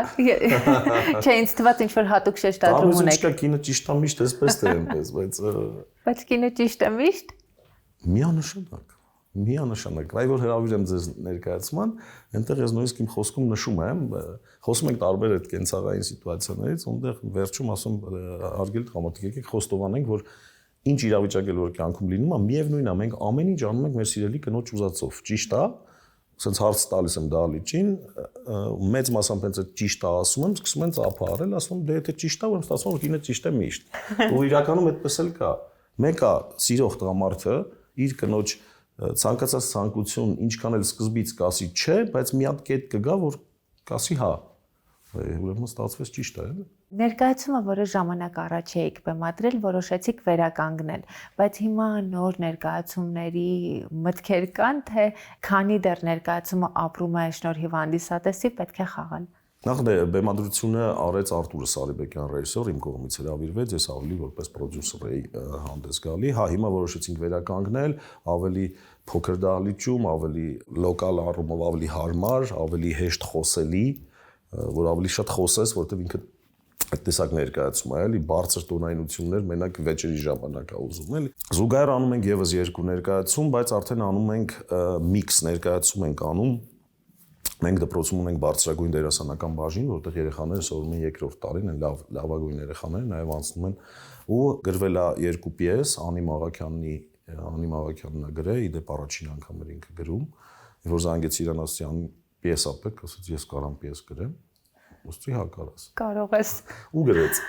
չէ, ինձ թվաց ինչ-որ հատուկ շեշտադրում ունեք։ Տարբերություն չկա, կինո ճիշտ է միշտ, այսպես թե այնպես, բայց կինո ճիշտ է միշտ։ Միանշանակ, այ որ հրավիրեմ ձեզ ներկայացման, այնտեղ ես նույնիսկ իմ խոսքում նշում եմ, խոսում ենք տարբեր այդ կենցաղային սիտուացիաներից, այնտեղ վերջում ասում հարգելի տղամարդիկ, եկեք խոստովանենք, որ ինչ իրավիճակ էլ որ կյանքում լինում է, միևնույնն է, մենք ամեն ինչ անում ենք մեր սիրելի կնոջ ուզածով, ճիշտ է։ Սենց հարց տալիս եմ դահլիճին, մեծ մասամբ հենց այդ ճիշտ է ասում եմ, սկսում են ծափահարել, ասում եմ դե եթե ճիշտ է, ուրեմն ստացվում է որ կինը ճիշտ է միշտ։ Ու իրականում այդպես էլ կա։ Մեկը սիրող տղամարդը իր կնոջ ցանկացած ցանկություն ինչքան էլ սկզբից կասի չէ, բայց մի հատ կետ կգա, որ կասի հա։ Ուրեմն ստացվեց ճիշտ է, էլի։ Ներկայացումը, որը ժամանակ առաջ էիք բեմադրել, որոշեցիք վերականգնել, բայց հիմա նոր ներկայացումների մտքեր կան, թե քանի դեռ ներկայացումը ապրում է շնորհիվ հանդիսատեսի, պետք է խաղալ։ Նախ դե բեմադրությունը արեց Արտուրը Սարիբեկյան ռեժիսոր, իմ կողմից հրավիրվեց, ես ավելի որպես պրոդյուսեր էի հանդես գալի։ Հա, հիմա որոշեցինք վերականգնել, ավելի փոքր դահլիճում, ավելի լոկալ առումով ավելի հարմար, ավելի հեշտ խոսելի, որ ավելի շատ խոսես, որովհետև ինքը այդ տեսակ ներկայացում է, էլի բարձր տոնայնություններ մենակ վեճերի ժամանակ է ուզում, էլի։ Զուգահեռ անում ենք եւս երկու ներկայացում, բայց արդեն անում ենք միքս ներկայացում ենք անում։ Մենք դպրոցում ունենք բարձրագույն դերասանական բաժին, որտեղ երեխաները սովորում են երկրորդ տարին, են լավագույն երեխաները, նաև անցնում են ու գրվել է երկու պիես, Անի Մաղաքյանն է գրել, իդեպ առաջին անգամ էր ինքը գրում, որ զանգեց իրան ասի պիես ապեք, ասաց ես կարամ պիես գրեմ, ուստի հա կարաս։ Կարող ես։ Ու գրեց։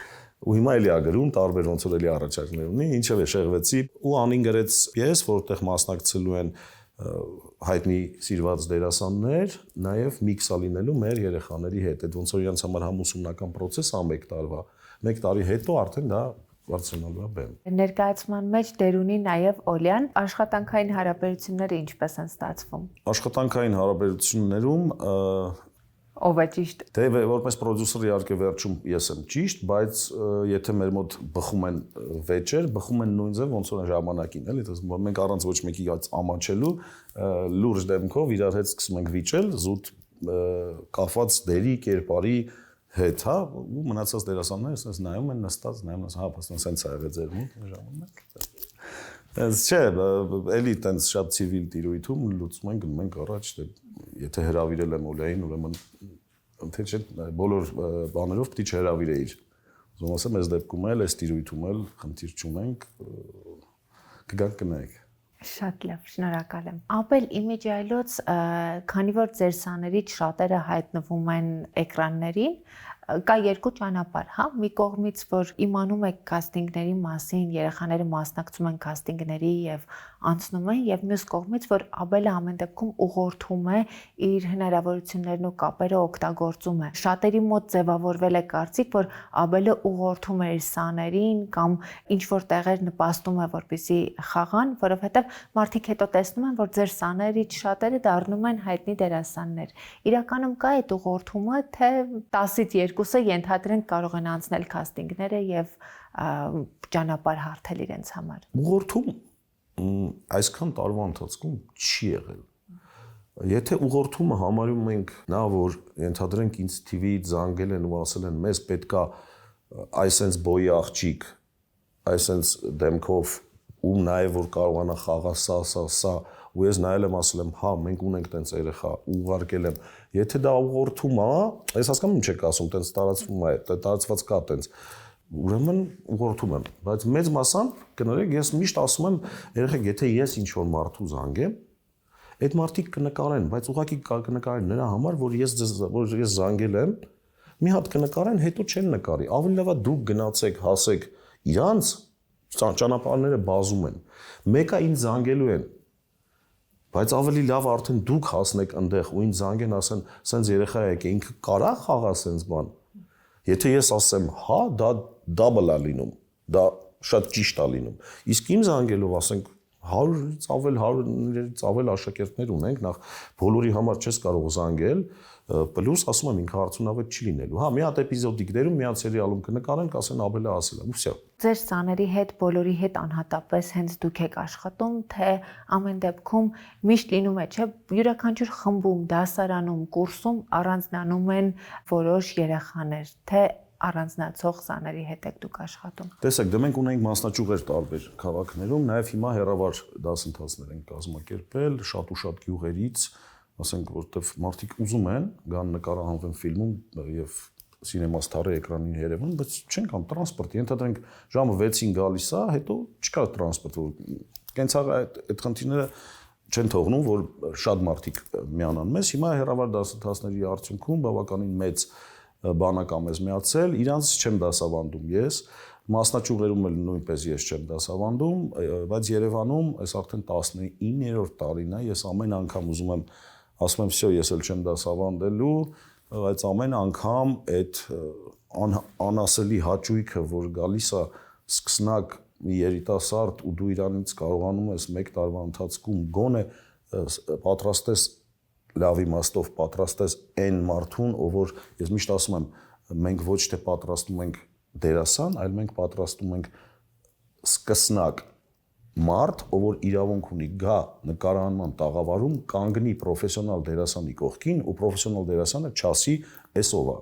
Ու հիմա էլի ա գրում, տարբեր ոնց որ էլի առաջարկներ ունի, ինչև է շեղվեցի, ու Անին գրեց պիես, որտեղ մասնակցելու են հայտնի սիրված դերասաններ, նաև միքսա լինելու մեր երեխաների հետ, այդ ոնց որ իրենց համար համ ուսումնական process ա 1 տարվա, 1 տարի հետո արդեն դա բարձրանալու է բեմ։ Ներկայացման մեջ դեր ունի նաև Օլյան, աշխատանքային հարաբերությունները ինչպես են ստացվում։ Աշխատանքային հարաբերություններում ով է ճիշտ։ Դե որպես պրոդյուսեր իհարկե վերջում ես եմ ճիշտ, բայց եթե մեր մոտ բխում են վեճեր, բխում են նույն ձև ոնց որ ժամանակին, էլի, դες մենք առանց ոչ մեկի ամանչելու լուրջ դեմքով իրար հետ սկսում ենք վիճել, զուտ կախված դերի, կերպարի հետ, հա, ու մնացած դերասանները ասես նայում են նստած, նայում են, հա, բասն սենց ա եղել ձեր մոտ ժամանակ։ Այս չէ, էլի տենց շատ ցիվիլ տիրույթում լուծում ենք, գնում ենք առաջ, եթե հրավիրել եմ Օլեային, ուրեմն թե չէ բոլոր բաներով պիտի չհրավիրեիր։ Ուզում ասեմ, այս դեպքում էլ, այս տիրույթում էլ խնդիր չունենք, կգանք կնայեք։ Շատ լավ, շնորհակալ եմ։ Ապել իմիջ այլոց, քանի որ ձեր սաներից շատերը հայտնվում են էկրաններին, կա երկու ճանապարհ, հա, մի կողմից որ իմանում եք կաստինգների մասին, երեխաները մասնակցում են կաստինգների եւ անցնում են, եւ մյուս կողմից որ Աբելը ամեն դեպքում ուղղորդում է իր հնարավորություններն ու կապերը օգտագործում է։ Շատերի մոտ ձևավորվել է կարծիք, որ Աբելը ուղղորդում է իր սաներին կամ ինչ որ տեղեր նպաստում է, որպեսզի խաղան, որովհետեւ մարդիկ հետո տեսնում են, որ ձեր սաներից շատերը դառնում են հայտնի դերասաններ։ Իրականում կա այդ ուղղորդումը, թե 10-ից 2-ը ենթադրենք կարող են անցնել կաստինգները եւ ճանապարհ հարթել իրենց համար։ Ուղղորդում այսքան տարվա ընթացքում չի եղել։ Եթե ուղղորդումը համարում ենք նա, որ ենթադրենք ինձ TV-ից զանգել են ու ասել են մեզ պետքա այսենց բոյի աղջիկ, այսենց դեմքով ու նաև որ կարողանա խաղալ սա ու ես նայել եմ ասել եմ հա մենք ունենք տենց երեխա ուղարկել եմ եթե դա ուղղորդում է ես հասկանում չեք ասում տենց տարածվում է տարածված կա տենց ուրեմն ուղղորդում եմ բայց մեծ մասամբ կներեք ես միշտ ասում եմ երեխեք եթե ես ինչ որ մարդու զանգեմ այդ մարդիկ կնկարեն բայց ուղղակի կնկարեն նրա համար որ ես զանգել եմ մի հատ կնկարեն հետո չեն նկարի ավելի լավ է դուք գնացեք հասեք իրանց ճանապարհները բազում են մեկը ինձ զանգելու են բայց ավելի լավ արդեն դուք հասնեք այնտեղ ու ինձ զանգեն ասեն սենց երեխա եկե ինքը կարա խաղա սենց բան եթե ես ասեմ հա դա դաբլ է լինում դա շատ ճիշտ է լինում իսկ իմ զանգելով ասենք 100-ից ավել 100-ից ավել աշակերտներ ունենք նախ բոլորի համար չես կարող զանգել պլյուս ասում եմ ինքը արդյունավետ չի լինելու հա մի հատ էպիզոդիկ դերում մի հատ սերիալում կնկարեն կասեն Աբելը ասել է ու վсё Ձեր սաների հետ բոլորի հետ անհատապես հենց դուք եք աշխատում թե ամեն դեպքում միշտ լինում է չէ յուրաքանչյուր խմբում դասարանում կուրսում առանձնանում են որոշ երեխաներ թե առանձնացող սաների հետ եք դուք աշխատում Տեսեք դե մենք ունենք մասնաճյուղեր տարբեր քաղաքներում նաև հիմա հեռավար դասընթացներ են կազմակերպել շատ ու շատ գյուղերից ասենք որտեվ մարդիկ ուզում են գան նկարահանվեն ֆիլմում եւ սինեմա ստարի էկրանին Երևան, բայց չեն կամ տրանսպորտ, ենթադրենք ժամը 6-ին գալիս է, հետո չկա տրանսպորտ, կենցաղ այդ խնդիրները չեն թողնում, որ շատ մարդիկ միանան մեզ, հիմա հեռավար դասընթացների արդյունքում բավականին մեծ բանակ ա մեզ միացել, իրանց չեմ դասավանդում ես, մասնաճյուղերում էլ նույնպես ես չեմ դասավանդում, բայց Երևանում այս արդեն 19-րդ տարին է, ես ամեն անգամ ուզում եմ, ասում եմ, վсё, ես էլ չեմ դասավանդելու բայց ամեն անգամ այդ անասելի հաճույքը, որ գալիս է սկսնակ մի երիտասարդ ու դու իրանից կարողանում ես մեկ տարվա ընթացքում գոնե պատրաստես լավ իմաստով պատրաստես այն մարդուն, ով որ ես միշտ ասում եմ, մենք ոչ թե պատրաստում ենք դերասան, այլ մենք պատրաստում ենք սկսնակ մարդ, ով որ իրավունք ունի գա նկարահանման տաղավարում կանգնի պրոֆեսիոնալ դերասանի կողքին ու պրոֆեսիոնալ դերասանը չասի էսով է։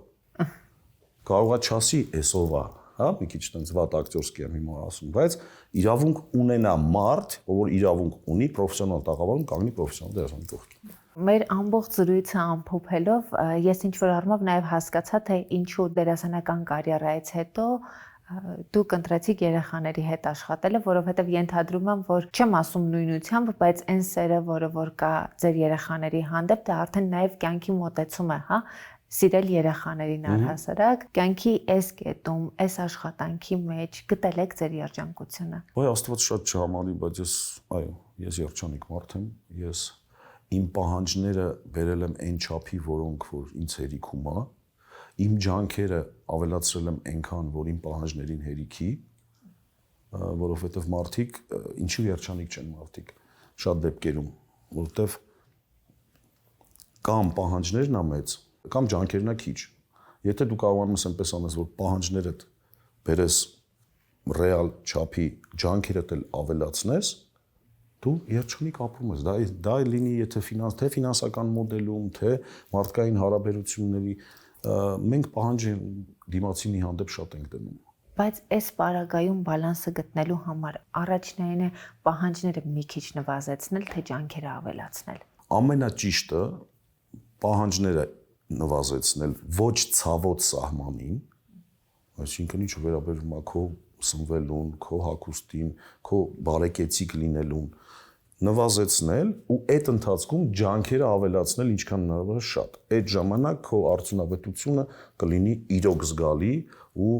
Կարող է չասի էսով է, հա, մի քիչ տենց վատ ակտորսկի եմ հիմա ասում, բայց իրավունք ունենա մարդ, ով որ իրավունք ունի պրոֆեսիոնալ տաղավարում կանգնի պրոֆեսիոնալ դերասանի կողքին։ Մեր ամբողջ զրույցը ամփոփելով ես ինչ որ առումով նաև հասկացա թե ինչու դերասանական կարիերայից հետո դուք ընտրեցիք երեխաների հետ աշխատելը, որովհետև ենթադրում եմ, որ չեմ ասում նույնությամբ, բայց այն սերը, որ կա ձեր երեխաների հանդեպ, դա արդեն նաև կյանքի մոտեցում է, հա, սիրել երեխաներին առհասարակ, կյանքի այս կետում, այս աշխատանքի մեջ գտել եք ձեր երջանկությունը։ Ոայ Աստված շատ չհամանի, բայց ես երջանիկ մարդ եմ, ես իմ պահանջները բերել եմ այն չափի, որոնք որ ինձ հերիքում է Իմ ջանքերը ավելացրել եմ այնքան, որ իմ պահանջներին հերիքի, որովհետև մարդիկ, ինչու երջանիկ չեն մարդիկ, շատ դեպքերում, որովհետև կամ պահանջներն է մեծ, կամ ջանքերն է քիչ։ Եթե դու կարողանում ես այնպես անես, որ պահանջներդ բերես ռեալ չափի ջանքերդ էլ ավելացնես, դու երջանիկ ապրում ես։ Դա լինի եթե ֆինանսական մոդելում, թե մարդկային հարաբերությունների, մենք պահանջի դիմացինի հանդեպ շատ ենք դնում։ Բայց այս պարագայում բալանսը գտնելու համար առաջնային է պահանջները մի քիչ նվազեցնել, թե ջանքերը ավելացնել։ Ամենաճիշտը պահանջները նվազեցնել ոչ ցավոտ սահմանին, այսինքն ինչ վերաբերում է քո սնվելուն, քո հագուստին, քո բարեկեցիկ լինելուն, նվազեցնել ու այդ ընթացքում ջանքերը ավելացնել ինչքան հնարավոր է շատ։ Այդ ժամանակ քո արդյունավետությունը կլինի իրոք զգալի ու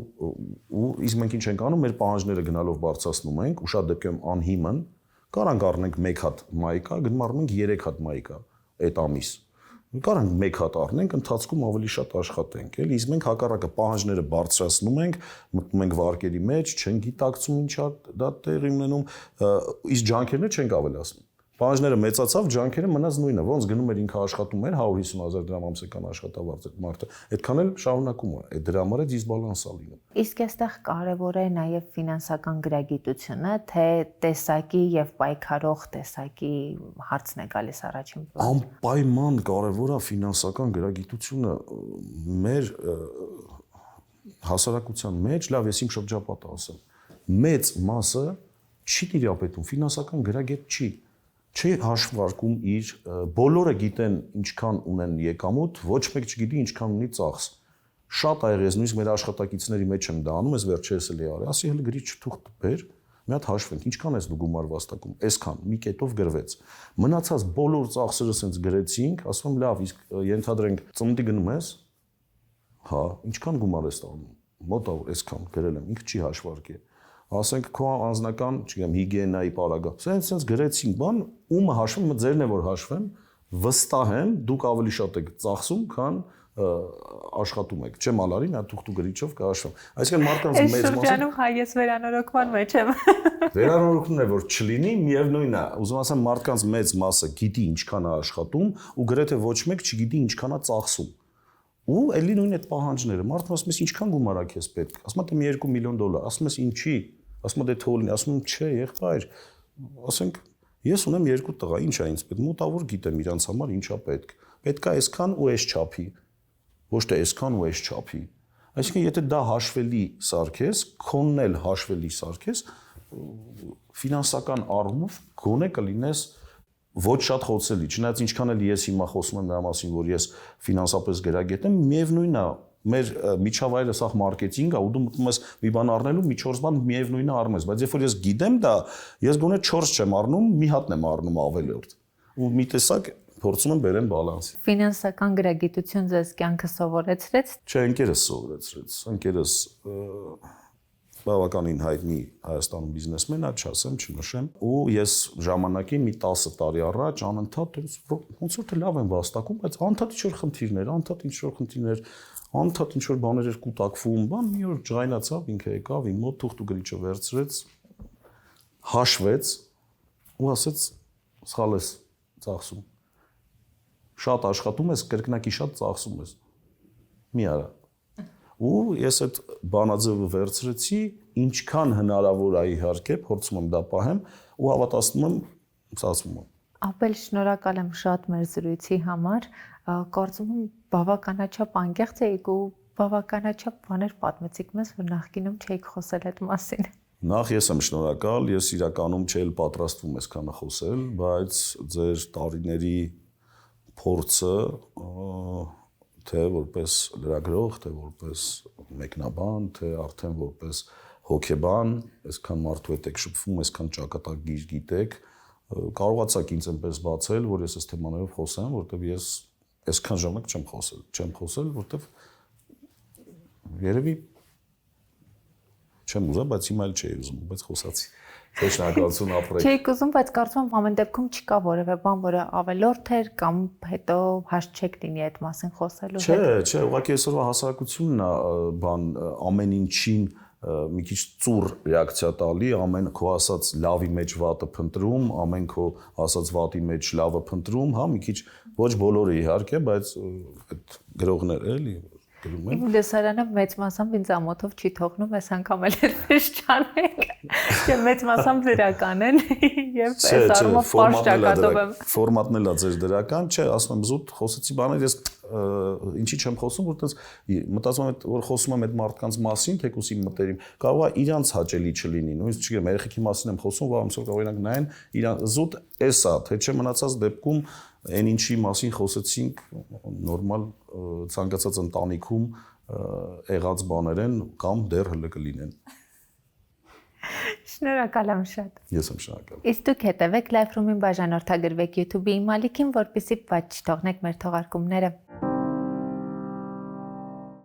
իսկ մենք ինչ ենք անում, մեր պահանջները գնալով բարձրացնում ենք ու շատ դեպքերում անհիմն կարանք առնենք 1 հատ մայկա, գնում առնենք 3 հատ մայկա այդ ամիս։ Կարանք 1 հատ առնենք, ընթացքում ավելի շատ աշխատենք, էլի, իսկ մենք հակառակը պահանջները բարձրացնում ենք, մտնում ենք վարկերի մեջ, չենք գիտակցում ինչա դա տեղի ունենում, իսկ ջանքերն չենք ավելացնում։ Պահանջները մեծացավ, ջանքերը մնաց նույնը, ոնց գնում էր ինքը աշխատում էր 150,000 դրամ ամսական աշխատավարձ այդ մարդը, այդքան էլ շարունակում է, այդ դրա համար է դիսբալանս է լինում։ Իսկ այստեղ կարևոր է նաև ֆինանսական գրագիտությունը, թե տեսակի եւ պայքարող տեսակի հարցն է գալիս առաջին պլան։ Անպայման կարևոր է ֆինանսական գրագիտությունը մեր հասարակության մեջ, լավ, ես իմ շրջապատը ասեմ, մեծ մասը չի տիրապետում, ֆինանսական գրագետ չի։ Չի հաշվարկում իր, բոլորը գիտեն ինչքան ունեն եկամուտ, ոչ մեկ չգիտի ինչքան ունի ծախս։ Շատ այր ես նույնիսկ մեր աշխատակիցների մեջ եմ դա անում, ես վերջերս էլի արի, ասի հələ գրի չթուղթ բեր, մի հատ հաշվենք, ինչքան ես դու գումար վաստակում, այսքան, մի կետով գրվեց։ Մնացած բոլոր ծախսերը սենց գրեցինք, ասում եմ լավ, իսկ ենթադրենք ծննդի գնում ես, հա, ինչքան գումար ես տանում, մոտավոր այսքան գրել եմ, ինքը չի հաշվարկի։ Ասենք քո անձնական, չգիտեմ, հիգիենայի պարագա։ Սենց գրեցինք բան, ումը հաշվեմ, ձերն է որ հաշվեմ, վստահ եմ, դուք ավելի շատ եք ծախսում, քան աշխատում եք։ Չեմ ալարի, նա թուղթ ու գրիչով կհաշվեմ։ Այսինքն մարդկանց մեծ մասը շրջանում հայ ես վերանորոգման մեջ եմ։ Վերանորոգումն է որ չլինի, միևնույնն է, ուզում ասեմ մարդկանց մեծ մասը գիտի ինչքան է աշխատում ու գրեթե ոչ մեկ չգիտի ինչքան է ծախսում։ Ու էլի նույն այդ պահանջները, մարդն ասում է ինչքան գումար է քեզ պետք, ասում է դե $2 միլիոն, ասում ես ինչի, ասում է դե թողնի, ասում եմ չէ, եղբայր, ասենք ես ունեմ 2 տղա, ինչ է ինձ պետք, մոտավոր գիտեմ իրանց համար ինչա պետք, պետք է այսքան ու այս չափի, ոչ թե այսքան ու այս չափի, այսինքն եթե դա հաշվելի սարքես, քոնն էլ հաշվելի սարքես, ֆինանսական առումով գոնե կլինես ոչ շատ խոցելի, չնայած ինչքան էլ ես հիմա խոսում եմ նրա մասին, որ ես ֆինանսապես գրագետ եմ, միևնույնն է, մեր միջավայրը սա մարքեթինգ է, ու դու մտնում ես մի բան առնելու, մի 4 բան միևնույնն է առնում ես, բայց երբ որ ես գիտեմ դա, ես գոնե 4 չեմ առնում, մի հատն եմ առնում ավելորդ։ Ու մի տեսակ փորձում եմ բերեմ բալանսի։ Ֆինանսական գրագիտություն ձեզ կյանքը սովորեցրեց։ Չէ, ընկերս սովորեցրեց, ընկերս բավականին հայտնի Հայաստանում բիզնեսմեն է, չասեմ, չնշեմ, ու ես ժամանակին մի 10 տարի առաջ անընդհատ ոնց որ թե լավ եմ վաստակում, բայց անընդհատ ինչ-որ խնդիրներ, անընդհատ ինչ-որ բաներ էր կուտակվում, բան մի օր ջղայնացավ, ինքը եկավ, իմ մոտ թուղթ ու գրիչը վերցրեց, հաշվեց ու ասեց սխալ ես ծախսում։ Շատ աշխատում ես, կրկնակի շատ ծախսում ես։ Մի արա։ Ու ես այդ բանաձևը վերցրեցի, ինչքան հնարավոր է իհարկե, փորձում եմ դա պահեմ ու հավատացնում եմ, ստացվում է։ Ապել շնորհակալ եմ շատ մեր զրույցի համար, կարծում եմ բավականաչափ անկեղծ էիք ու բավականաչափ բաներ պատմեցիք մեզ, որ նախկինում չէիք խոսել այդ մասին։ Նախ ես եմ շնորհակալ, ես իրականում չէի պատրաստվում այսքանը խոսել, բայց ձեր տարիների փորձը թե որպես լրագրող, թե որպես մեկնաբան, թե արդեն որպես հոգեբան, այսքան մարդու հետ եք շփվում, այսքան ճակատագիր գիտեք, կարողացաք ինձ այնպես բացել, որ ես այս թեմաներով խոսեմ, որովհետև ես այսքան ժամանակ չեմ խոսել, որովհետև երևի չեմ ուզում, բայց հիմա էլ չէի ուզում, բայց խոսացի։ Թե շնորհակալություն ապրեք։ Չէիք ուզում, բայց կարծում եմ ամեն դեպքում չկա որևէ բան, որը ավելորդ էր կամ հետո հաշտ չեք լինի այդ մասին խոսելու հետ։ Չէ, ուղղակի այսօրվա հասարակությունն է բան ամեն ինչին մի քիչ ծուռ ռեակցիա տալի, ամեն քո ասած լավի մեջ վատը փնտրում, ամեն քո ասած վատի մեջ լավը փնտրում, հա, մի քիչ ոչ բոլորը իհարկե, բայց այդ գրողներ էլի գրում են։ Իմ լսարանը մեծ մասամբ ինձ ամոթով չի թողնում, այս անգամ էլ էս չանենք։ Չէ, մեծ մասամբ դրական են եւ այս առումով պարզ ճակատով եմ։ Ֆորմատն էլա ձեր դրական, չէ, ասում եմ զուտ խոսեցի բաներ, ես ինչի չեմ խոսում, որ այդպես մտածում եմ, որ խոսում եմ այդ մարդկանց մասին, թեկուզ իմ մտերիմ, կարող է իրանց հաճելի չլինի, նույնիսկ չգիտեմ, երեխեքի մասին եմ խոսում, որ ամսով կարող օրինակ նայեն, իրան զուտ էսա, թե չէ մնացած դեպքում այն ինչի մասին խոսեցինք, նորմալ ցանկացած ընտանիքում եղած բաներ են կամ դեռ հլը կլինեն։ Շնորհակալ եմ շատ։ Ես եմ շնորհակալ։ Իսկ դուք հետևեք Live Room-ին, բաժանորդագրվեք YouTube-ի իմ ալիքին, որպեսզի բաց չթողնեք մեր թողարկումները։